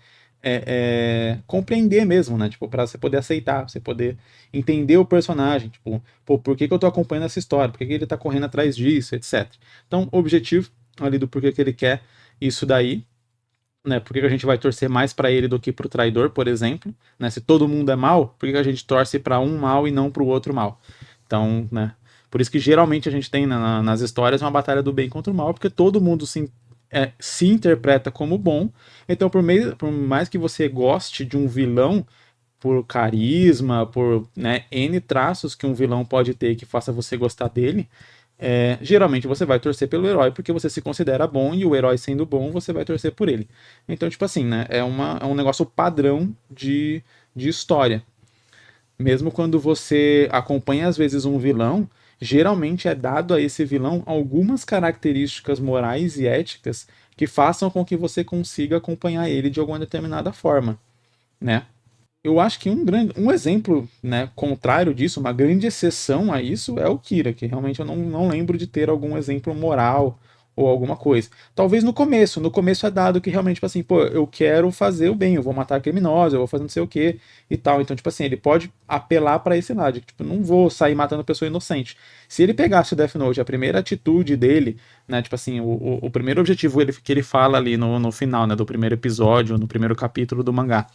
compreender mesmo, né? Tipo, para você poder aceitar, você poder entender o personagem, tipo, pô, por que eu tô acompanhando essa história, por que ele tá correndo atrás disso, etc. Então, objetivo ali do porquê que ele quer isso daí, né? Por que a gente vai torcer mais para ele do que pro traidor, por exemplo, né? Se todo mundo é mal, por que a gente torce para um mal e não pro outro mal? Então, né? Por isso que geralmente a gente tem nas histórias uma batalha do bem contra o mal, porque todo mundo se interpreta como bom. Então, por mais que você goste de um vilão, por carisma, por, né, N traços que um vilão pode ter que faça você gostar dele, geralmente você vai torcer pelo herói porque você se considera bom, e o herói sendo bom, você vai torcer por ele. Então, tipo assim, né, é um negócio padrão de história. Mesmo quando você acompanha às vezes um vilão, geralmente é dado a esse vilão algumas características morais e éticas que façam com que você consiga acompanhar ele de alguma determinada forma, né? Eu acho que um exemplo, né, contrário disso, uma grande exceção a isso, é o Kira, que realmente eu não lembro de ter algum exemplo moral ou alguma coisa. Talvez no começo é dado que realmente, tipo assim, pô, eu quero fazer o bem, eu vou matar criminosos, eu vou fazer não sei o que e tal. Então, tipo assim, ele pode apelar para esse lado, de, tipo, não vou sair matando pessoa inocente. Se ele pegasse o Death Note, a primeira atitude dele, né, tipo assim, o primeiro objetivo que ele fala ali no final, né, do primeiro episódio, no primeiro capítulo do mangá,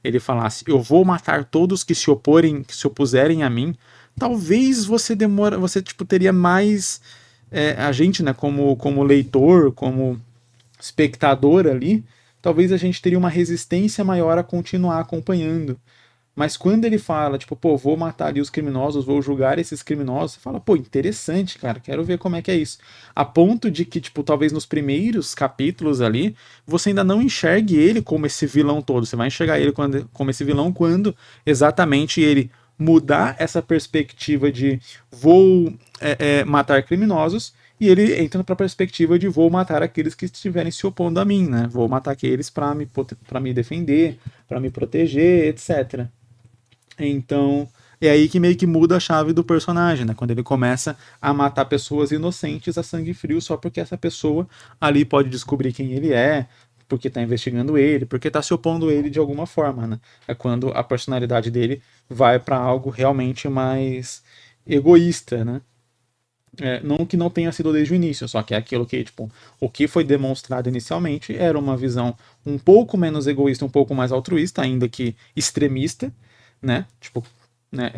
ele falasse, eu vou matar todos que se opuserem a mim, talvez você tipo teria mais a gente, né, como leitor, como espectador ali, talvez a gente teria uma resistência maior a continuar acompanhando. Mas quando ele fala, tipo, pô, vou matar ali os criminosos, vou julgar esses criminosos, você fala, pô, interessante, cara, quero ver como é que é isso. A ponto de que, tipo, talvez nos primeiros capítulos ali, você ainda não enxergue ele como esse vilão todo. Você vai enxergar ele como esse vilão quando exatamente ele mudar essa perspectiva de vou matar criminosos, e ele entra para a perspectiva de vou matar aqueles que estiverem se opondo a mim, né? Vou matar aqueles para me defender, para me proteger, etc. Então, é aí que meio que muda a chave do personagem, né? Quando ele começa a matar pessoas inocentes a sangue frio só porque essa pessoa ali pode descobrir quem ele é, porque tá investigando ele, porque tá se opondo a ele de alguma forma, né? É quando a personalidade dele vai para algo realmente mais egoísta, né? Não que não tenha sido desde o início, só que é aquilo que, tipo, o que foi demonstrado inicialmente era uma visão um pouco menos egoísta, um pouco mais altruísta, ainda que extremista, né? Tipo, né?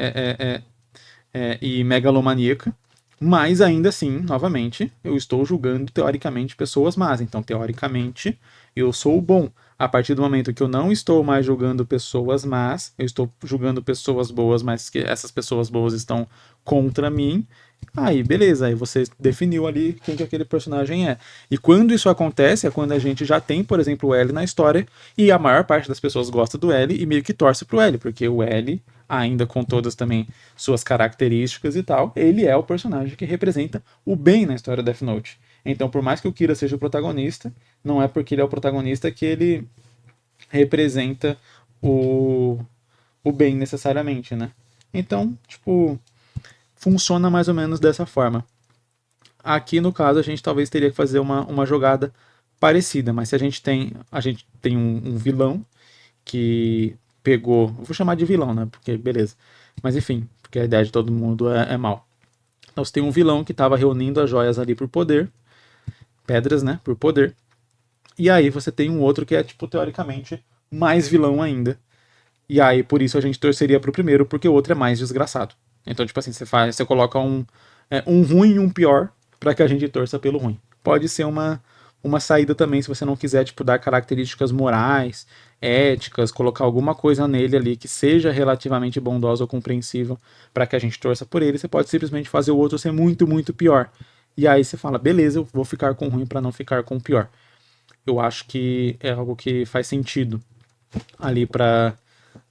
E megalomaníaca. Mas ainda assim, novamente, eu estou julgando teoricamente pessoas más. Então, teoricamente, eu sou o bom. A partir do momento que eu não estou mais julgando pessoas más, eu estou julgando pessoas boas, mas que essas pessoas boas estão contra mim. Aí, beleza, aí você definiu ali quem que aquele personagem é. E quando isso acontece, é quando a gente já tem, por exemplo, o L na história, e a maior parte das pessoas gosta do L e meio que torce pro L, porque o L ainda com todas também suas características e tal, ele é o personagem que representa o bem na história Death Note. Então, por mais que o Kira seja o protagonista, não é porque ele é o protagonista que ele representa o, o bem necessariamente, né? Então, tipo, funciona mais ou menos dessa forma. Aqui, no caso, a gente talvez teria que fazer uma jogada parecida, mas se a gente tem um vilão que pegou. Vou chamar de vilão, né? Porque, beleza. Mas enfim, porque a ideia de todo mundo é mal. Então você tem um vilão que estava reunindo as joias ali por poder, pedras, né? Por poder. E aí você tem um outro que é, tipo, teoricamente, mais vilão ainda. E aí, por isso, a gente torceria pro primeiro, porque o outro é mais desgraçado. Então, tipo assim, você coloca um ruim e um pior para que a gente torça pelo ruim. Pode ser uma saída também, se você não quiser, tipo, dar características morais, éticas, colocar alguma coisa nele ali que seja relativamente bondosa ou compreensível para que a gente torça por ele, você pode simplesmente fazer o outro ser muito, muito pior. E aí você fala, beleza, eu vou ficar com o ruim para não ficar com o pior. Eu acho que é algo que faz sentido ali para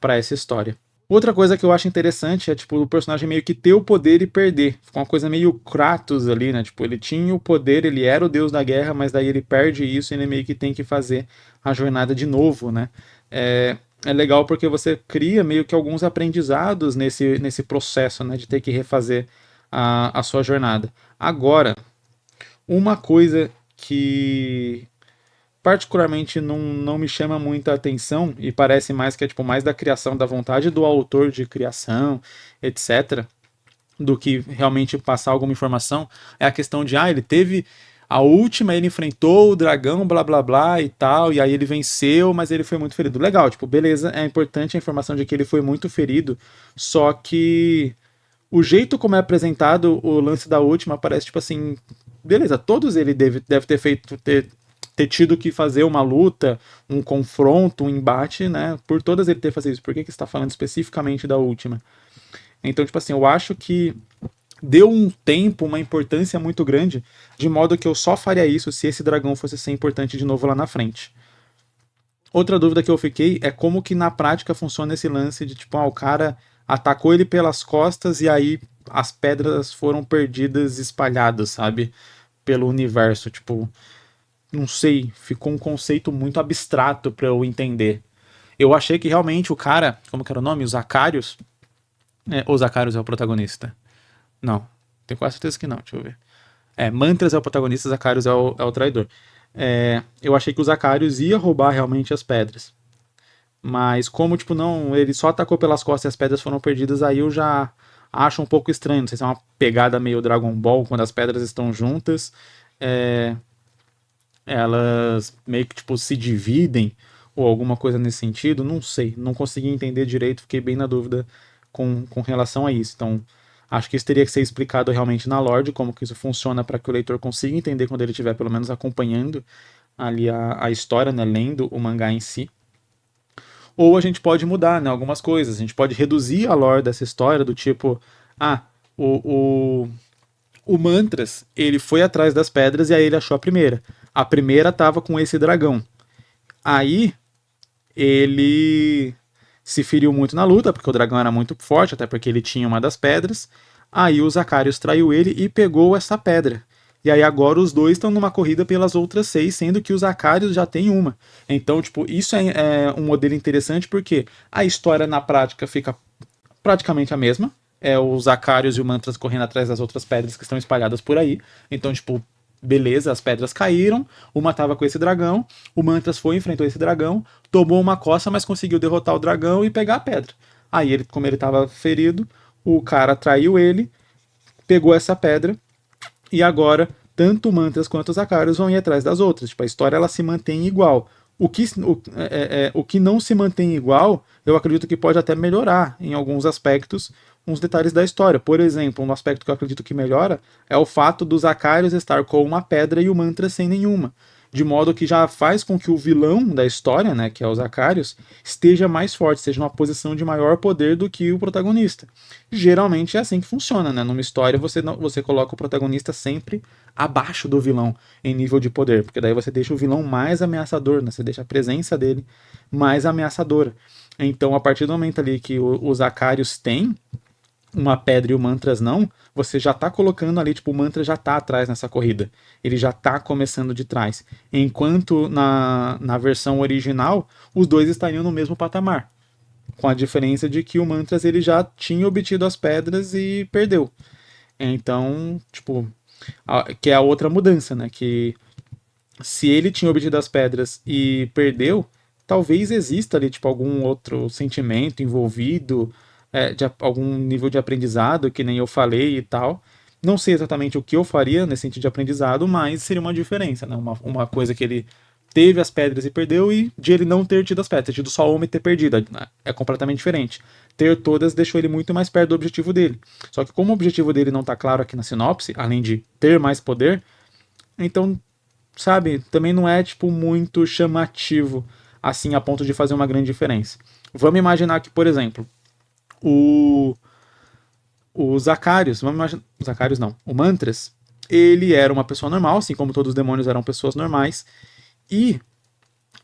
essa história. Outra coisa que eu acho interessante é, tipo, o personagem meio que ter o poder e perder. Ficou uma coisa meio Kratos ali, né? Tipo, ele tinha o poder, ele era o deus da guerra, mas daí ele perde isso e ele meio que tem que fazer a jornada de novo, né? É legal porque você cria meio que alguns aprendizados nesse processo, né? De ter que refazer a sua jornada. Agora, uma coisa que particularmente não me chama muita atenção e parece mais que é tipo mais da criação da vontade do autor de criação, etc, do que realmente passar alguma informação, é a questão de ele teve a última, ele enfrentou o dragão, blá blá blá e tal, e aí ele venceu, mas ele foi muito ferido. Legal, tipo, beleza, é importante a informação de que ele foi muito ferido, só que o jeito como é apresentado o lance da última parece tipo assim, beleza, todos ele deve ter feito, ter tido que fazer uma luta, um confronto, um embate, né? Por todas ele ter fazer isso. Por que você está falando especificamente da última? Então, tipo assim, eu acho que deu um tempo, uma importância muito grande, de modo que eu só faria isso se esse dragão fosse ser importante de novo lá na frente. Outra dúvida que eu fiquei é como que na prática funciona esse lance de tipo, o cara atacou ele pelas costas e aí as pedras foram perdidas, espalhadas, sabe? Pelo universo, tipo, não sei, ficou um conceito muito abstrato para eu entender. Eu achei que realmente o cara, como que era o nome? O Zacarius? O Zacarius é o protagonista. Não, tenho quase certeza que não, deixa eu ver. Mantras é o protagonista, Zacarius é o traidor. Eu achei que o Zacarius ia roubar realmente as pedras. Mas como, tipo, não, ele só atacou pelas costas e as pedras foram perdidas, aí eu já acho um pouco estranho. Não sei se é uma pegada meio Dragon Ball, quando as pedras estão juntas. É, elas meio que tipo se dividem ou alguma coisa nesse sentido, não sei, não consegui entender direito, fiquei bem na dúvida com relação a isso. Então, acho que isso teria que ser explicado realmente na Lorde, como que isso funciona para que o leitor consiga entender quando ele estiver pelo menos acompanhando ali a história, né, lendo o mangá em si. Ou a gente pode mudar, né, algumas coisas, a gente pode reduzir a lore dessa história do tipo, o, o, o Mantras, ele foi atrás das pedras e aí ele achou a primeira. A primeira tava com esse dragão. Aí ele se feriu muito na luta, porque o dragão era muito forte, até porque ele tinha uma das pedras. Aí o Zacarius traiu ele e pegou essa pedra. E aí agora os dois estão numa corrida pelas outras 6, sendo que o Zacarius já tem uma. Então, tipo, isso é um modelo interessante porque a história na prática fica praticamente a mesma. É o Zacarius e o Mantras correndo atrás das outras pedras que estão espalhadas por aí. Então, tipo, beleza, as pedras caíram, uma tava com esse dragão, o Mantras foi, enfrentou esse dragão, tomou uma coça, mas conseguiu derrotar o dragão e pegar a pedra. Aí, ele, como ele tava ferido, o cara traiu ele, pegou essa pedra, e agora tanto o Mantras quanto os Zacarius vão ir atrás das outras. Tipo, a história ela se mantém igual. O que não se mantém igual, eu acredito que pode até melhorar em alguns aspectos, uns detalhes da história. Por exemplo, um aspecto que eu acredito que melhora é o fato dos Zacarius estar com uma pedra e o Mantra sem nenhuma. de modo que já faz com que o vilão da história, né, que é o Zacarius, esteja mais forte, esteja numa posição de maior poder do que o protagonista. Geralmente é assim que funciona, né? Numa história você coloca o protagonista sempre abaixo do vilão em nível de poder, porque daí você deixa o vilão mais ameaçador, né? Você deixa a presença dele mais ameaçadora. Então, a partir do momento ali que o Zacarius tem uma pedra e o Mantras não, você já tá colocando ali, tipo, o Mantras já tá atrás nessa corrida. Ele já tá começando de trás. Enquanto na versão original, os dois estariam no mesmo patamar. Com a diferença de que o Mantras ele já tinha obtido as pedras e perdeu. Então, tipo, que é a outra mudança, né? Que se ele tinha obtido as pedras e perdeu, talvez exista ali, tipo, algum outro sentimento envolvido, de algum nível de aprendizado, que nem eu falei e tal. Não sei exatamente o que eu faria nesse sentido de aprendizado, mas seria uma diferença, né? Uma coisa que ele teve as pedras e perdeu, e de ele não ter tido as pedras, ter tido só uma e ter perdido. É completamente diferente. Ter todas deixou ele muito mais perto do objetivo dele. Só que como o objetivo dele não está claro aqui na sinopse, além de ter mais poder, então, sabe, também não é, tipo, muito chamativo, assim, a ponto de fazer uma grande diferença. Vamos imaginar que, por exemplo, o, o Zacarius, vamos imaginar, o Zacarius não, o Mantras, ele era uma pessoa normal, assim como todos os demônios eram pessoas normais, e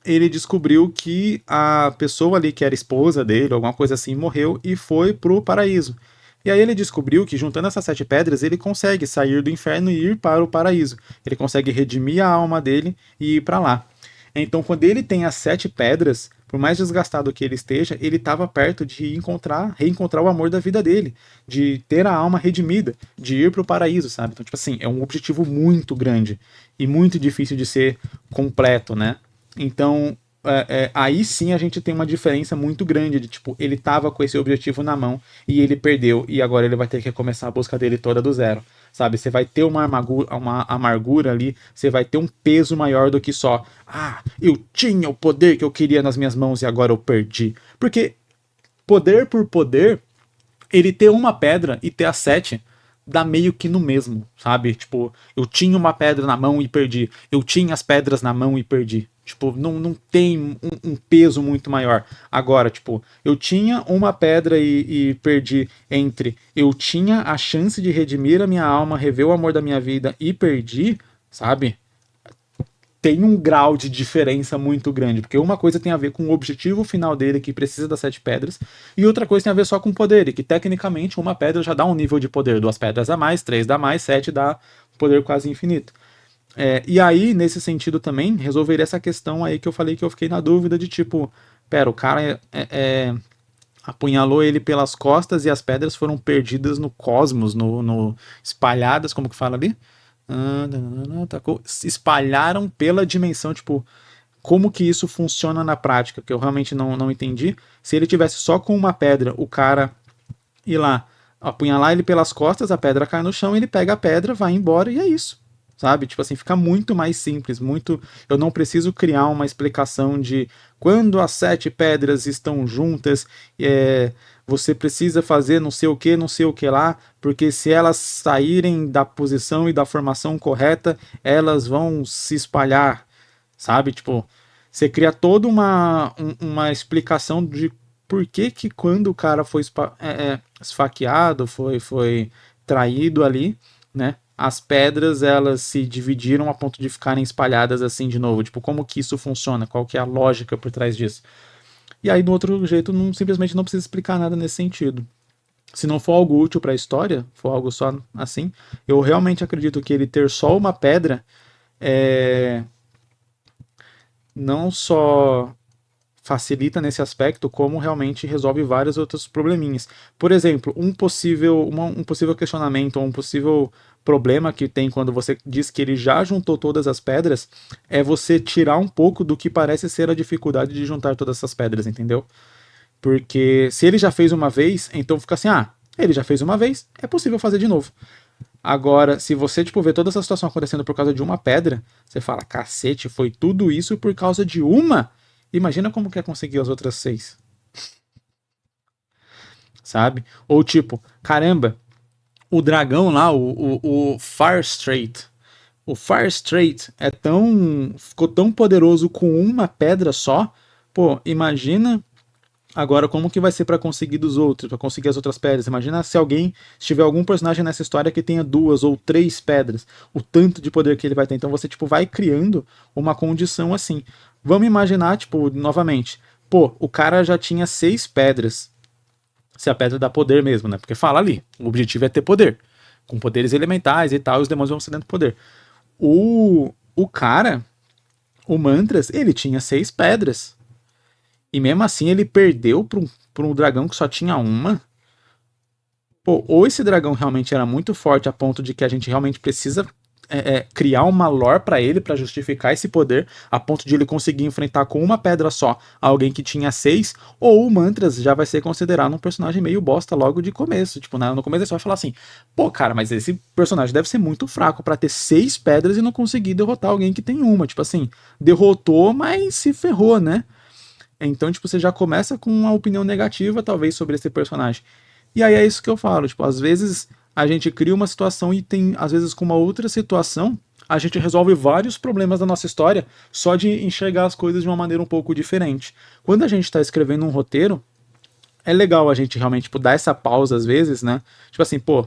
ele descobriu que a pessoa ali que era esposa dele, alguma coisa assim, morreu e foi pro paraíso. E aí ele descobriu que juntando essas 7 pedras ele consegue sair do inferno e ir para o paraíso. Ele consegue redimir a alma dele e ir para lá. Então, quando ele tem as 7 pedras, por mais desgastado que ele esteja, ele estava perto de reencontrar o amor da vida dele, de ter a alma redimida, de ir para o paraíso, sabe? Então, tipo assim, é um objetivo muito grande e muito difícil de ser completo, né? Então, aí sim a gente tem uma diferença muito grande de, tipo, ele tava com esse objetivo na mão e ele perdeu e agora ele vai ter que começar a busca dele toda do zero, sabe? Você vai ter uma amargura ali, você vai ter um peso maior do que só, eu tinha o poder que eu queria nas minhas mãos e agora eu perdi. Porque poder por poder, ele ter uma pedra e ter as 7 dá meio que no mesmo, sabe? Tipo, eu tinha uma pedra na mão e perdi. Eu tinha as pedras na mão e perdi. Tipo, não tem um peso muito maior. Agora, tipo, eu tinha uma pedra e perdi entre eu tinha a chance de redimir a minha alma, rever o amor da minha vida e perdi, sabe? Tem um grau de diferença muito grande, porque uma coisa tem a ver com o objetivo final dele, que precisa das 7 pedras, e outra coisa tem a ver só com o poder, que tecnicamente uma pedra já dá um nível de poder, 2 pedras a mais, 3 dá mais, 7 dá poder quase infinito. E aí, nesse sentido também, resolveria essa questão aí que eu falei que eu fiquei na dúvida de tipo, pera, o cara apunhalou ele pelas costas e as pedras foram perdidas no cosmos, espalhadas, como que fala ali? Se espalharam pela dimensão, tipo, como que isso funciona na prática, que eu realmente não entendi. Se ele tivesse só com uma pedra, o cara ir lá, apunhalar ele pelas costas, a pedra cai no chão, ele pega a pedra, vai embora e é isso. Sabe? Tipo assim, fica muito mais simples, muito. Eu não preciso criar uma explicação de quando as 7 pedras estão juntas, você precisa fazer não sei o que lá, porque se elas saírem da posição e da formação correta, elas vão se espalhar, sabe? Tipo, você cria toda uma explicação de por que que quando o cara foi esfaqueado, foi traído ali, né? As pedras elas se dividiram a ponto de ficarem espalhadas assim de novo. Tipo, como que isso funciona? Qual que é a lógica por trás disso? E aí, do outro jeito, simplesmente não precisa explicar nada nesse sentido. Se não for algo útil para a história, for algo só assim, eu realmente acredito que ele ter só uma pedra não só facilita nesse aspecto, como realmente resolve vários outros probleminhas. Por exemplo, um possível questionamento ou um possível problema que tem quando você diz que ele já juntou todas as pedras é você tirar um pouco do que parece ser a dificuldade de juntar todas essas pedras, entendeu? Porque se ele já fez uma vez, então fica assim, ele já fez uma vez, é possível fazer de novo. Agora, se você, tipo, vê toda essa situação acontecendo por causa de uma pedra, você fala, cacete, foi tudo isso por causa de uma? Imagina como que é conseguir as outras 6, sabe? Ou tipo, caramba, o dragão lá, o Far Strait, o Fire Straight ficou tão poderoso com uma pedra só. Pô, imagina agora como que vai ser pra conseguir dos outros, pra conseguir as outras pedras. Imagina se tiver algum personagem nessa história que tenha 2 ou 3 pedras, o tanto de poder que ele vai ter. Então você tipo vai criando uma condição assim. Vamos imaginar, tipo, novamente, pô, o cara já tinha 6 pedras. Se a pedra dá poder mesmo, né? Porque fala ali, o objetivo é ter poder. Com poderes elementais e tal, os demônios vão ser dando poder. O cara, o Mantras, ele tinha 6 pedras. E mesmo assim ele perdeu pra um dragão que só tinha uma. Pô, ou esse dragão realmente era muito forte a ponto de que a gente realmente precisa criar uma lore pra ele pra justificar esse poder, a ponto de ele conseguir enfrentar com uma pedra só alguém que tinha 6, ou o Mantras já vai ser considerado um personagem meio bosta logo de começo. Tipo, no começo você vai falar assim, pô, cara, mas esse personagem deve ser muito fraco pra ter 6 pedras e não conseguir derrotar alguém que tem uma. Tipo assim, derrotou, mas se ferrou, né? Então, tipo, você já começa com uma opinião negativa, talvez, sobre esse personagem. E aí é isso que eu falo, tipo, às vezes a gente cria uma situação e tem, às vezes, com uma outra situação, a gente resolve vários problemas da nossa história só de enxergar as coisas de uma maneira um pouco diferente. Quando a gente está escrevendo um roteiro, é legal a gente realmente, tipo, dar essa pausa às vezes, né? Tipo assim, pô,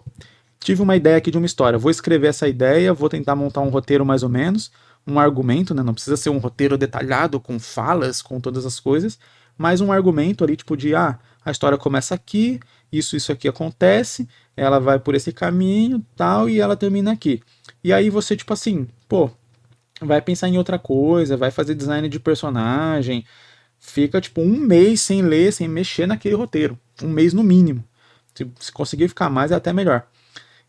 tive uma ideia aqui de uma história, vou escrever essa ideia, vou tentar montar um roteiro mais ou menos, um argumento, né? Não precisa ser um roteiro detalhado, com falas, com todas as coisas, mas um argumento ali, tipo de, a história começa aqui, isso aqui acontece, ela vai por esse caminho, tal, e ela termina aqui. E aí você, tipo assim, pô, vai pensar em outra coisa, vai fazer design de personagem, fica, tipo, um mês sem ler, sem mexer naquele roteiro. Um mês no mínimo. Se conseguir ficar mais, é até melhor.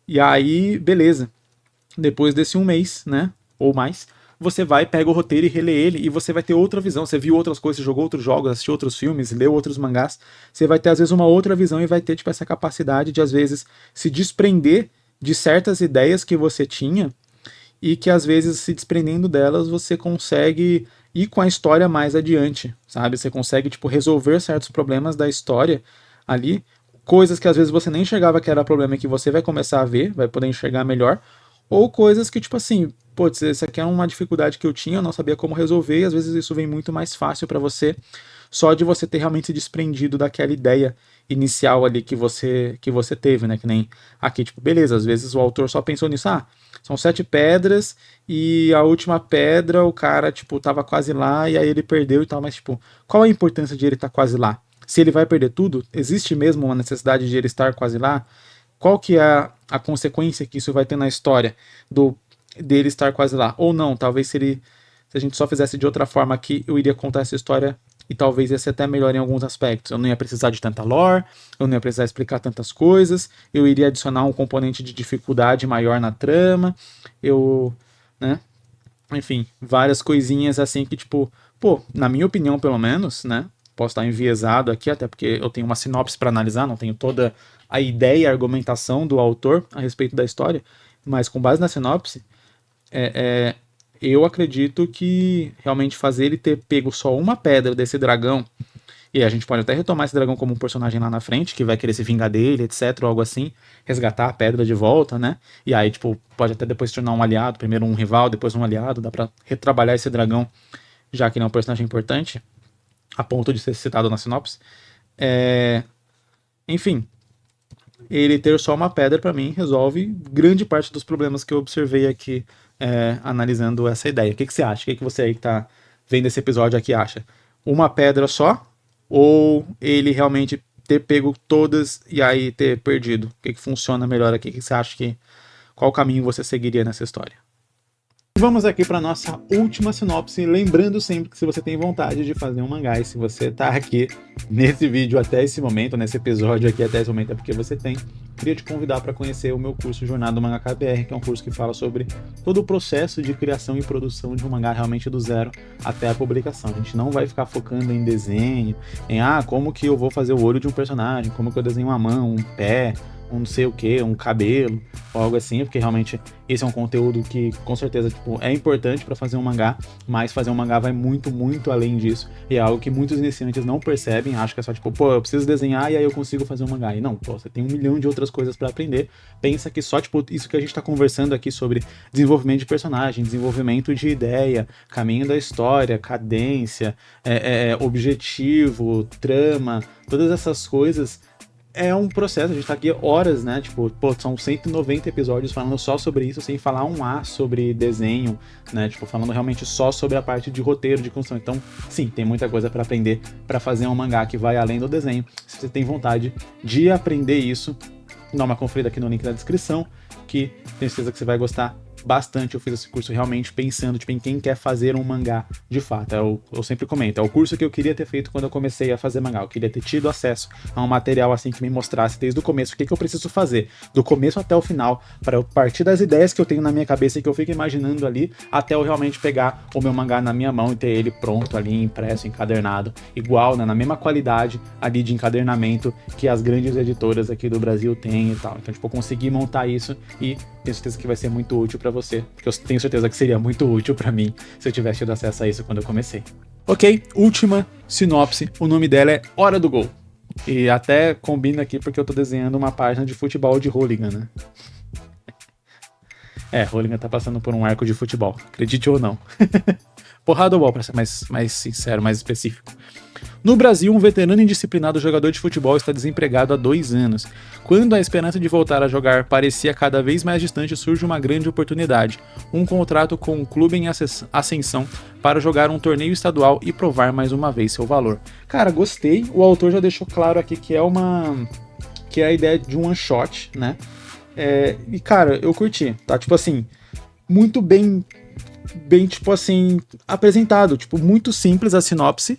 E aí, beleza. Depois desse um mês, né? Ou mais, você vai, pega o roteiro e relê ele, e você vai ter outra visão. Você viu outras coisas, jogou outros jogos, assistiu outros filmes, leu outros mangás. Você vai ter, às vezes, uma outra visão e vai ter, tipo, essa capacidade de, às vezes, se desprender de certas ideias que você tinha e que, às vezes, se desprendendo delas, você consegue ir com a história mais adiante, sabe? Você consegue, tipo, resolver certos problemas da história ali, coisas que às vezes você nem enxergava que era problema e que você vai começar a ver, vai poder enxergar melhor, ou coisas que, tipo assim, putz, essa aqui é uma dificuldade que eu tinha, eu não sabia como resolver, e às vezes isso vem muito mais fácil para você, só de você ter realmente se desprendido daquela ideia inicial ali que você teve, né? Que nem aqui, tipo, beleza, às vezes o autor só pensou nisso, são 7 pedras e a última pedra o cara, tipo, tava quase lá e aí ele perdeu e tal, mas, tipo, qual a importância de ele estar quase lá? Se ele vai perder tudo, existe mesmo uma necessidade de ele estar quase lá? Qual que é a consequência que isso vai ter na história dele estar quase lá? Ou não, talvez se a gente só fizesse de outra forma aqui, eu iria contar essa história e talvez ia ser até melhor em alguns aspectos. Eu não ia precisar de tanta lore, eu não ia precisar explicar tantas coisas, eu iria adicionar um componente de dificuldade maior na trama, né? Enfim, várias coisinhas assim que, tipo, pô, na minha opinião, pelo menos, né? Posso estar enviesado aqui, até porque eu tenho uma sinopse para analisar, não tenho toda a ideia e a argumentação do autor a respeito da história, mas com base na sinopse, é, eu acredito que realmente fazer ele ter pego só uma pedra desse dragão, e a gente pode até retomar esse dragão como um personagem lá na frente, que vai querer se vingar dele, etc, ou algo assim, resgatar a pedra de volta, né? E aí, tipo, pode até depois se tornar um aliado, primeiro um rival, depois um aliado, dá pra retrabalhar esse dragão, já que ele é um personagem importante, a ponto de ser citado na sinopse. Enfim, ele ter só uma pedra, pra mim, resolve grande parte dos problemas que eu observei aqui, analisando essa ideia. O que você acha? O que você aí que tá vendo esse episódio aqui acha? Uma pedra só? Ou ele realmente ter pego todas e aí ter perdido? O que funciona melhor aqui? O que você acha que... Qual caminho você seguiria nessa história? Vamos aqui para nossa última sinopse, lembrando sempre que se você tem vontade de fazer um mangá e se você tá aqui nesse vídeo até esse momento, nesse episódio aqui até esse momento é porque você tem, queria te convidar para conhecer o meu curso Jornada do Mangaka BR, que é um curso que fala sobre todo o processo de criação e produção de um mangá realmente do zero até a publicação. A gente não vai ficar focando em desenho, em como que eu vou fazer o olho de um personagem, como que eu desenho uma mão, um pé, um não sei o que, um cabelo, ou algo assim, porque realmente esse é um conteúdo que com certeza tipo, é importante para fazer um mangá, mas fazer um mangá vai muito, muito além disso, e é algo que muitos iniciantes não percebem, acham que é só tipo, pô, eu preciso desenhar e aí eu consigo fazer um mangá, e não, pô, você tem 1 milhão de outras coisas para aprender, pensa que só tipo, isso que a gente tá conversando aqui sobre desenvolvimento de personagem, desenvolvimento de ideia, caminho da história, cadência, objetivo, trama, todas essas coisas é um processo, a gente tá aqui horas, né? Tipo, pô, são 190 episódios falando só sobre isso, sem falar um A sobre desenho, né? Tipo, falando realmente só sobre a parte de roteiro, de construção. Então, sim, tem muita coisa para aprender para fazer um mangá que vai além do desenho. Se você tem vontade de aprender isso, dá uma conferida aqui no link da descrição, que tenho certeza que você vai gostar bastante. Eu fiz esse curso realmente pensando tipo, em quem quer fazer um mangá de fato. Eu sempre comento, é o curso que eu queria ter feito quando eu comecei a fazer mangá. Eu queria ter tido acesso a um material assim que me mostrasse desde o começo o que eu preciso fazer, do começo até o final, para eu partir das ideias que eu tenho na minha cabeça e que eu fico imaginando ali, até eu realmente pegar o meu mangá na minha mão e ter ele pronto ali, impresso, encadernado, igual, né, na mesma qualidade ali de encadernamento que as grandes editoras aqui do Brasil têm e tal. Então, tipo, eu consegui montar isso e tenho certeza que vai ser muito útil para você, porque eu tenho certeza que seria muito útil para mim se eu tivesse tido acesso a isso quando eu comecei. Ok, última sinopse, o nome dela é Hora do Gol. E até combina aqui porque eu tô desenhando uma página de futebol de hooligan, né? Hooligan tá passando por um arco de futebol, acredite ou não. Porrada ou bol, pra ser mais sincero, mais específico. No Brasil, um veterano indisciplinado jogador de futebol está desempregado há 2 anos. Quando a esperança de voltar a jogar parecia cada vez mais distante, surge uma grande oportunidade. Um contrato com um clube em ascensão para jogar um torneio estadual e provar mais uma vez seu valor. Cara, gostei. O autor já deixou claro aqui que é a ideia de um one shot, né? E cara, eu curti, tá? Tipo assim, muito bem, tipo assim, apresentado. Tipo, muito simples a sinopse,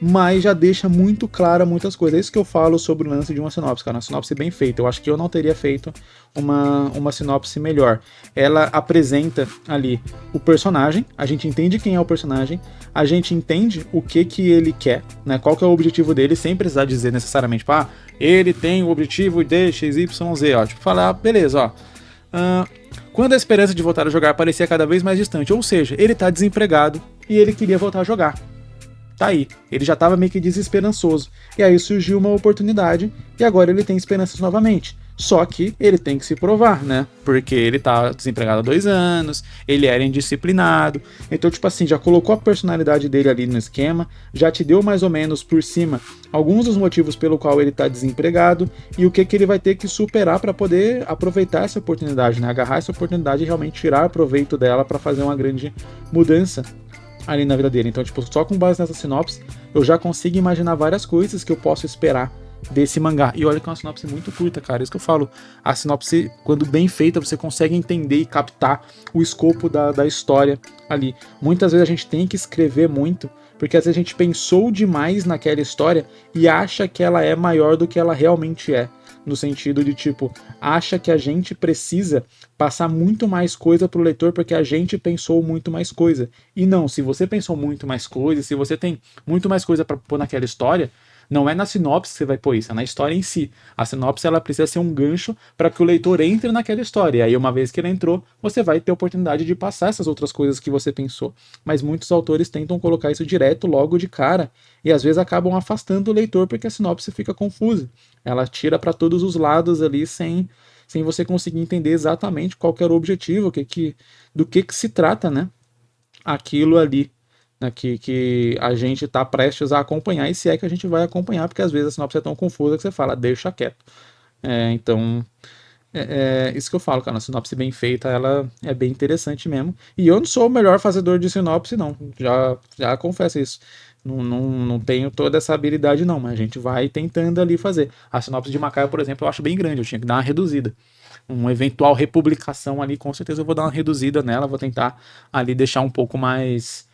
mas já deixa muito clara muitas coisas. É isso que eu falo sobre o lance de uma sinopse, cara. Uma sinopse bem feita. Eu acho que eu não teria feito uma sinopse melhor. Ela apresenta ali o personagem, a gente entende quem é o personagem, a gente entende o que ele quer, né? Qual que é o objetivo dele, sem precisar dizer necessariamente, tipo, ele tem o objetivo de XYZ, ó. Tipo, falar, beleza, ó. Quando a esperança de voltar a jogar parecia cada vez mais distante, ou seja, ele tá desempregado e ele queria voltar a jogar. Tá aí, ele já estava meio que desesperançoso, e aí surgiu uma oportunidade, e agora ele tem esperanças novamente. Só que ele tem que se provar, né? Porque ele tá desempregado há 2 anos, ele era indisciplinado, então, tipo assim, já colocou a personalidade dele ali no esquema, já te deu mais ou menos por cima alguns dos motivos pelo qual ele tá desempregado, e o que ele vai ter que superar para poder aproveitar essa oportunidade, né? Agarrar essa oportunidade e realmente tirar proveito dela para fazer uma grande mudança ali na vida dele. Então, tipo, só com base nessa sinopse, eu já consigo imaginar várias coisas que eu posso esperar desse mangá. E olha que é uma sinopse muito curta, cara. Isso que eu falo. A sinopse, quando bem feita, você consegue entender e captar o escopo da história ali. Muitas vezes a gente tem que escrever muito, porque às vezes a gente pensou demais naquela história e acha que ela é maior do que ela realmente é. No sentido de, tipo, acha que a gente precisa passar muito mais coisa pro leitor porque a gente pensou muito mais coisa. E não, se você pensou muito mais coisa, se você tem muito mais coisa para pôr naquela história, não é na sinopse que você vai pôr isso, é na história em si. A sinopse, ela precisa ser um gancho para que o leitor entre naquela história. E aí, uma vez que ele entrou, você vai ter a oportunidade de passar essas outras coisas que você pensou. Mas muitos autores tentam colocar isso direto, logo de cara, e às vezes acabam afastando o leitor porque a sinopse fica confusa. Ela tira para todos os lados ali sem você conseguir entender exatamente qual que era o objetivo, do que se trata, né? Aquilo ali, né, que a gente está prestes a acompanhar, e se é que a gente vai acompanhar, porque às vezes a sinopse é tão confusa que você fala, deixa quieto. Então, isso que eu falo, cara, a sinopse bem feita, ela é bem interessante mesmo. E eu não sou o melhor fazedor de sinopse, não, já confesso isso. Não tenho toda essa habilidade, não, mas a gente vai tentando ali fazer. A sinopse de Macaio, por exemplo, eu acho bem grande, eu tinha que dar uma reduzida. Uma eventual republicação ali, com certeza eu vou dar uma reduzida nela, vou tentar ali deixar um pouco mais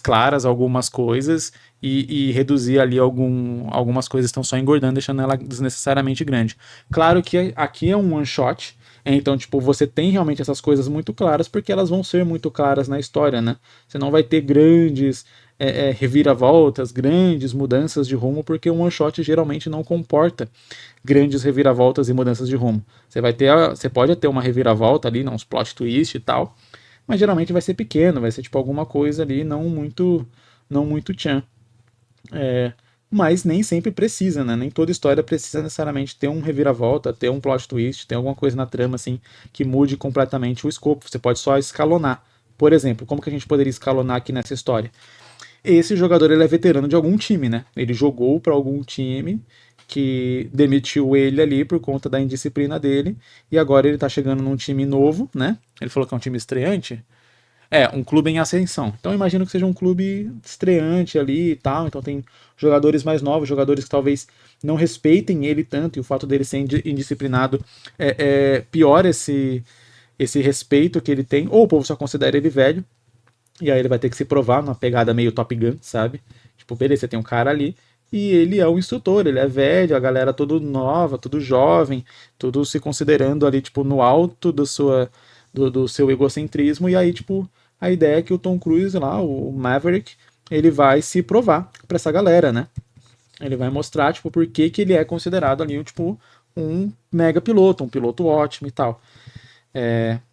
claras algumas coisas e reduzir ali algumas coisas que estão só engordando, deixando ela desnecessariamente grande. Claro que aqui é um one shot, então, tipo, você tem realmente essas coisas muito claras, porque elas vão ser muito claras na história, né? Você não vai ter grandes reviravoltas, grandes mudanças de rumo, porque um one shot geralmente não comporta grandes reviravoltas e mudanças de rumo. Você pode ter uma reviravolta ali, uns plot twist e tal, mas geralmente vai ser pequeno, vai ser tipo alguma coisa ali não muito tchan. Mas nem sempre precisa, né? Nem toda história precisa necessariamente ter um reviravolta, ter um plot twist, ter alguma coisa na trama assim que mude completamente o escopo. Você pode só escalonar. Por exemplo, como que a gente poderia escalonar aqui nessa história? Esse jogador ele é veterano de algum time, né? Ele jogou para algum time que demitiu ele ali por conta da indisciplina dele e agora ele tá chegando num time novo, né? Ele falou que é um time estreante. Um clube em ascensão. Então eu imagino que seja um clube estreante ali e tal. Então tem jogadores mais novos, jogadores que talvez não respeitem ele tanto, e o fato dele ser indisciplinado piora esse respeito que ele tem. Ou o povo só considera ele velho, e aí ele vai ter que se provar numa pegada meio Top Gun, sabe? Tipo, beleza, você tem um cara ali, e ele é o instrutor, ele é velho, a galera tudo nova, tudo jovem, tudo se considerando ali, tipo, no alto do seu egocentrismo, e aí, tipo, a ideia é que o Tom Cruise lá, o Maverick, ele vai se provar pra essa galera, né? Ele vai mostrar, tipo, por que que ele é considerado ali, tipo, um mega piloto, um piloto ótimo e tal.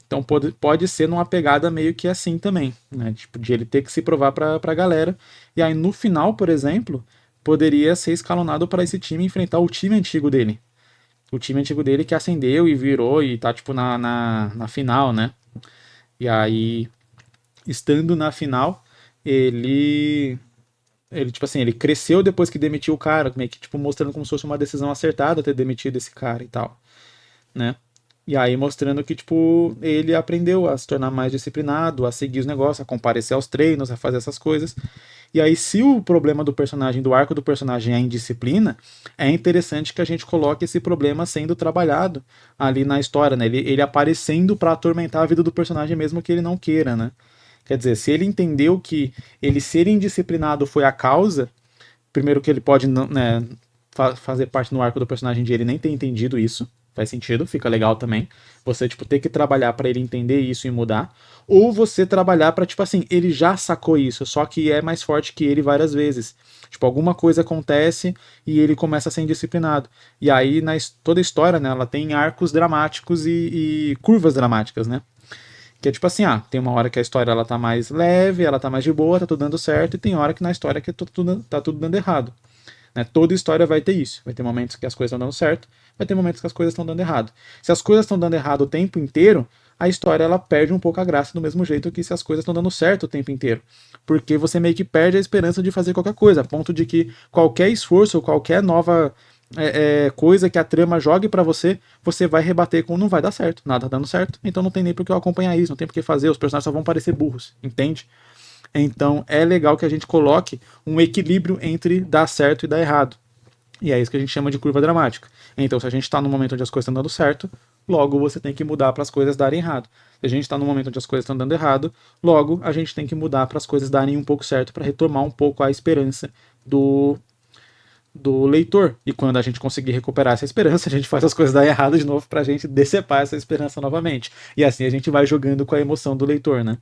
Então pode ser numa pegada meio que assim também, né? Tipo, de ele ter que se provar pra galera. E aí no final, por exemplo, poderia ser escalonado para esse time enfrentar o time antigo dele. O time antigo dele que ascendeu e virou e tá, tipo, na final, né? E aí, estando na final, ele. Ele, tipo assim, ele cresceu depois que demitiu o cara, meio que, tipo, mostrando como se fosse uma decisão acertada ter demitido esse cara e tal, né? E aí mostrando que, tipo, ele aprendeu a se tornar mais disciplinado, a seguir os negócios, a comparecer aos treinos, a fazer essas coisas. E aí, se o problema do personagem, do arco do personagem é indisciplina, é interessante que a gente coloque esse problema sendo trabalhado ali na história, né? Ele aparecendo para atormentar a vida do personagem mesmo que ele não queira, né? Quer dizer, se ele entendeu que ele ser indisciplinado foi a causa, primeiro que ele pode, né, fazer parte no arco do personagem de ele nem ter entendido isso, faz sentido, fica legal também. Você, tipo, ter que trabalhar para ele entender isso e mudar. Ou você trabalhar para tipo assim, ele já sacou isso, só que é mais forte que ele várias vezes. Tipo, alguma coisa acontece e ele começa a ser indisciplinado. E aí, toda a história, né, ela tem arcos dramáticos e curvas dramáticas, né? Que é tipo assim, tem uma hora que a história ela tá mais leve, ela tá mais de boa, tá tudo dando certo, e tem hora que na história que tá tudo dando errado. Né? Toda história vai ter isso. Vai ter momentos que as coisas estão dando certo, vai ter momentos que as coisas estão dando errado. Se as coisas estão dando errado o tempo inteiro, a história ela perde um pouco a graça do mesmo jeito que se as coisas estão dando certo o tempo inteiro. Porque você meio que perde a esperança de fazer qualquer coisa, a ponto de que qualquer esforço ou qualquer nova coisa que a trama jogue pra você, você vai rebater com não vai dar certo, nada dando certo, então não tem nem por que eu acompanhar isso, não tem por que fazer, os personagens só vão parecer burros, entende? Então é legal que a gente coloque um equilíbrio entre dar certo e dar errado. E é isso que a gente chama de curva dramática. Então, se a gente está no momento onde as coisas estão dando certo, logo você tem que mudar para as coisas darem errado. Se a gente está no momento onde as coisas estão dando errado, logo a gente tem que mudar para as coisas darem um pouco certo, para retomar um pouco a esperança do leitor. E quando a gente conseguir recuperar essa esperança, a gente faz as coisas darem errado de novo para a gente decepar essa esperança novamente. E assim a gente vai jogando com a emoção do leitor, né?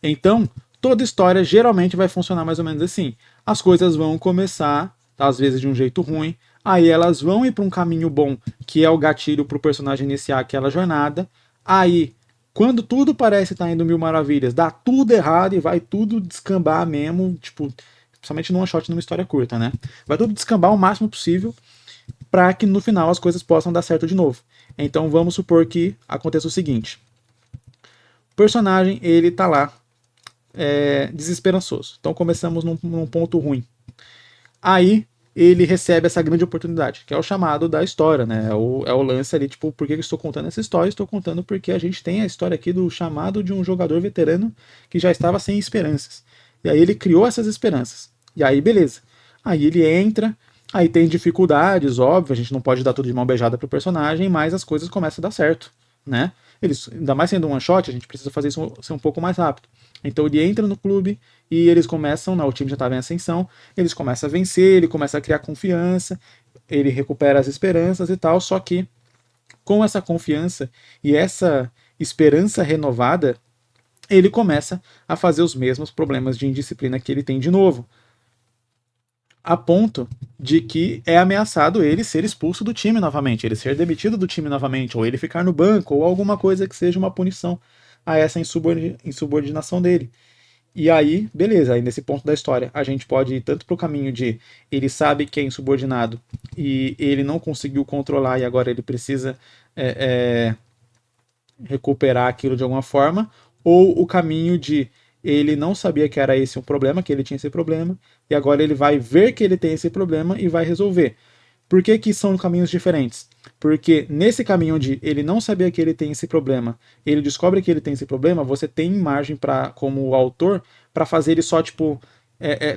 Então, toda história geralmente vai funcionar mais ou menos assim. As coisas vão começar, às vezes de um jeito ruim, aí elas vão ir para um caminho bom, que é o gatilho para o personagem iniciar aquela jornada. Aí, quando tudo parece estar indo mil maravilhas, dá tudo errado e vai tudo descambar mesmo, tipo, principalmente num one shot, numa história curta, né? Vai tudo descambar o máximo possível para que no final as coisas possam dar certo de novo. Então vamos supor que aconteça o seguinte: o personagem ele tá lá desesperançoso. Então começamos num ponto ruim. Aí ele recebe essa grande oportunidade, que é o chamado da história, né? É o lance ali, tipo, por que eu estou contando essa história? Estou contando porque a gente tem a história aqui do chamado de um jogador veterano que já estava sem esperanças. E aí ele criou essas esperanças. E aí, beleza. Aí ele entra, aí tem dificuldades, óbvio, a gente não pode dar tudo de mão beijada pro personagem, mas as coisas começam a dar certo, né? Ainda mais sendo um one shot, a gente precisa fazer isso ser um pouco mais rápido. Então ele entra no clube e eles começam, o time já estava em ascensão, eles começam a vencer, ele começa a criar confiança, ele recupera as esperanças e tal, só que com essa confiança e essa esperança renovada, ele começa a fazer os mesmos problemas de indisciplina que ele tem de novo. A ponto de que é ameaçado ele ser expulso do time novamente, ele ser demitido do time novamente, ou ele ficar no banco, ou alguma coisa que seja uma punição a essa insubordinação dele. E aí, beleza, aí nesse ponto da história, a gente pode ir tanto pro caminho de ele sabe que é insubordinado e ele não conseguiu controlar e agora ele precisa recuperar aquilo de alguma forma, ou o caminho de ele não sabia que era esse um problema, que ele tinha esse problema, e agora ele vai ver que ele tem esse problema e vai resolver. Por que que são caminhos diferentes? Porque nesse caminho onde ele não sabia que ele tem esse problema, ele descobre que ele tem esse problema, você tem margem para, como autor, para fazer ele só tipo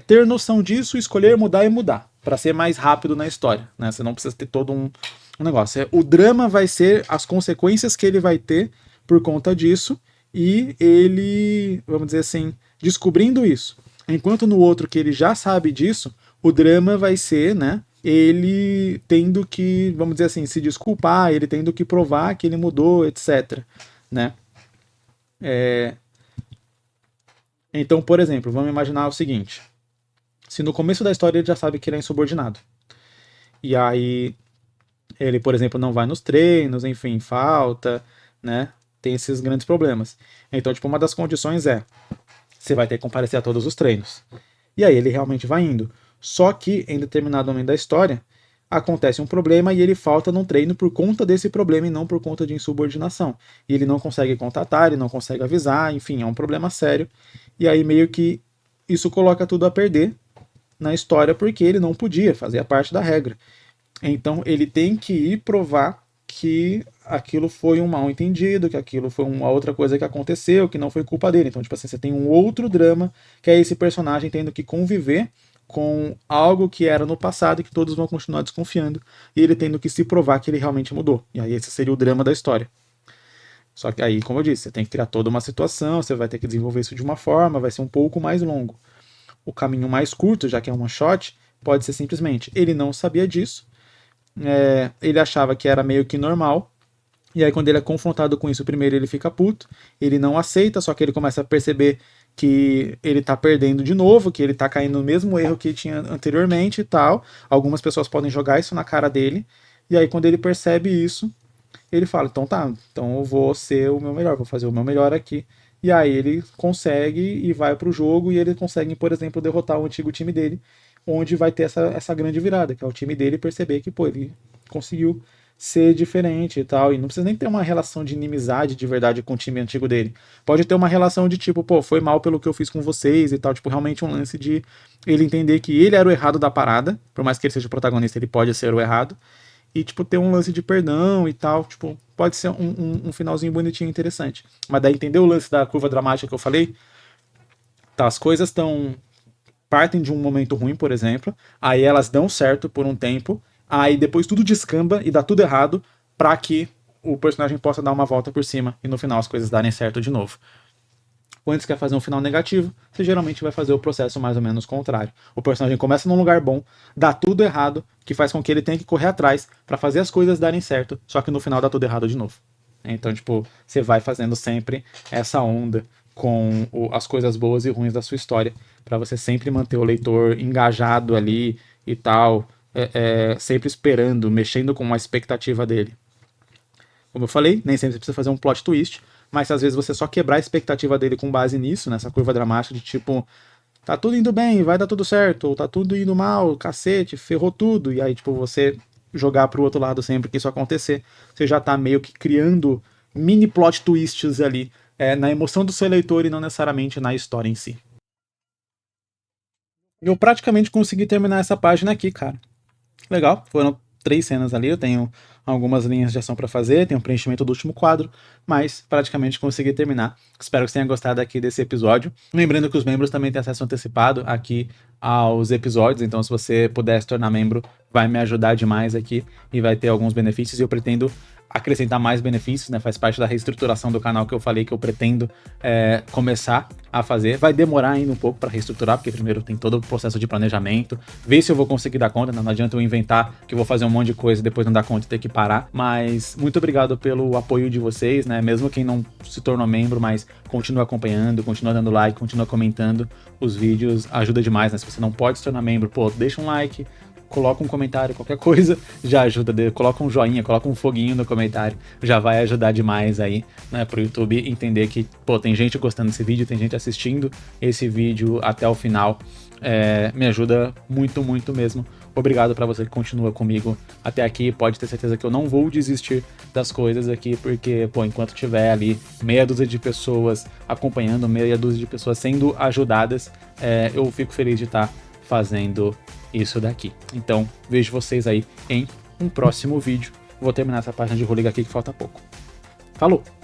ter noção disso, escolher mudar e mudar, para ser mais rápido na história, né? Você não precisa ter todo um negócio. O drama vai ser as consequências que ele vai ter por conta disso e ele, vamos dizer assim, descobrindo isso. Enquanto no outro que ele já sabe disso, o drama vai ser, né, ele tendo que, vamos dizer assim, se desculpar, ele tendo que provar que ele mudou, etc, né? Então, por exemplo, vamos imaginar o seguinte: se no começo da história ele já sabe que ele é insubordinado, e aí ele, por exemplo, não vai nos treinos, enfim, falta, né? Tem esses grandes problemas. Então, tipo, uma das condições é você vai ter que comparecer a todos os treinos. E aí ele realmente vai indo. Só que em determinado momento da história acontece um problema e ele falta num treino por conta desse problema e não por conta de insubordinação. E ele não consegue contatar, ele não consegue avisar, enfim, é um problema sério. E aí meio que isso coloca tudo a perder na história porque ele não podia, fazia parte da regra. Então ele tem que ir provar que aquilo foi um mal entendido, que aquilo foi uma outra coisa que aconteceu, que não foi culpa dele. Então, tipo assim, você tem um outro drama, que é esse personagem tendo que conviver com algo que era no passado e que todos vão continuar desconfiando, e ele tendo que se provar que ele realmente mudou. E aí esse seria o drama da história. Só que aí, como eu disse, você tem que criar toda uma situação, você vai ter que desenvolver isso de uma forma, vai ser um pouco mais longo. O caminho mais curto, já que é um one shot, pode ser simplesmente ele não sabia disso, ele achava que era meio que normal, e aí quando ele é confrontado com isso, primeiro ele fica puto, ele não aceita, só que ele começa a perceber que ele tá perdendo de novo, que ele tá caindo no mesmo erro que tinha anteriormente e tal. Algumas pessoas podem jogar isso na cara dele, e aí quando ele percebe isso, ele fala, então tá, então eu vou ser o meu melhor, vou fazer o meu melhor aqui. E aí ele consegue e vai pro jogo e ele consegue, por exemplo, derrotar o antigo time dele, onde vai ter essa grande virada, que é o time dele perceber que, pô, ele conseguiu ser diferente e tal, e não precisa nem ter uma relação de inimizade de verdade com o time antigo dele. Pode ter uma relação de tipo, pô, foi mal pelo que eu fiz com vocês e tal, tipo, realmente um lance de ele entender que ele era o errado da parada, por mais que ele seja o protagonista, ele pode ser o errado, e, tipo, ter um lance de perdão e tal, tipo, pode ser um finalzinho bonitinho e interessante. Mas daí entendeu o lance da curva dramática que eu falei? Tá, as coisas partem de um momento ruim, por exemplo, aí elas dão certo por um tempo, aí depois tudo descamba e dá tudo errado pra que o personagem possa dar uma volta por cima e no final as coisas darem certo de novo. Quando você quer fazer um final negativo, você geralmente vai fazer o processo mais ou menos contrário. O personagem começa num lugar bom, dá tudo errado, que faz com que ele tenha que correr atrás pra fazer as coisas darem certo, só que no final dá tudo errado de novo. Então, tipo, você vai fazendo sempre essa onda com as coisas boas e ruins da sua história, pra você sempre manter o leitor engajado ali e tal, sempre esperando, mexendo com a expectativa dele. Como eu falei, nem sempre você precisa fazer um plot twist, mas às vezes você só quebrar a expectativa dele com base nisso, nessa curva dramática de tipo, tá tudo indo bem, vai dar tudo certo, ou tá tudo indo mal, cacete, ferrou tudo, e aí tipo você jogar pro outro lado sempre que isso acontecer, você já tá meio que criando mini plot twists ali, na emoção do seu leitor e não necessariamente na história em si. Eu praticamente consegui terminar essa página aqui, cara. Legal, foram 3 cenas ali, eu tenho algumas linhas de ação para fazer, tenho o preenchimento do último quadro, mas praticamente consegui terminar. Espero que você tenha gostado aqui desse episódio. Lembrando que os membros também têm acesso antecipado aqui aos episódios, então se você puder se tornar membro, vai me ajudar demais aqui e vai ter alguns benefícios e eu pretendo acrescentar mais benefícios, né? Faz parte da reestruturação do canal que eu falei que eu pretendo começar a fazer. Vai demorar ainda um pouco para reestruturar, porque primeiro tem todo o processo de planejamento, ver se eu vou conseguir dar conta, não adianta eu inventar que eu vou fazer um monte de coisa e depois não dar conta e ter que parar. Mas muito obrigado pelo apoio de vocês, né? Mesmo quem não se tornou membro, mas continua acompanhando, continua dando like, continua comentando os vídeos, ajuda demais, né? Se você não pode se tornar membro, pô, deixa um like, coloca um comentário, qualquer coisa já ajuda, coloca um joinha, coloca um foguinho no comentário, já vai ajudar demais aí, né, pro YouTube entender que, pô, tem gente gostando desse vídeo, tem gente assistindo esse vídeo até o final, me ajuda muito, muito mesmo. Obrigado pra você que continua comigo até aqui, pode ter certeza que eu não vou desistir das coisas aqui, porque, pô, enquanto tiver ali meia dúzia de pessoas acompanhando, meia dúzia de pessoas sendo ajudadas, eu fico feliz de estar fazendo isso daqui. Então, vejo vocês aí em um próximo vídeo. Vou terminar essa página de Rolê aqui que falta pouco. Falou!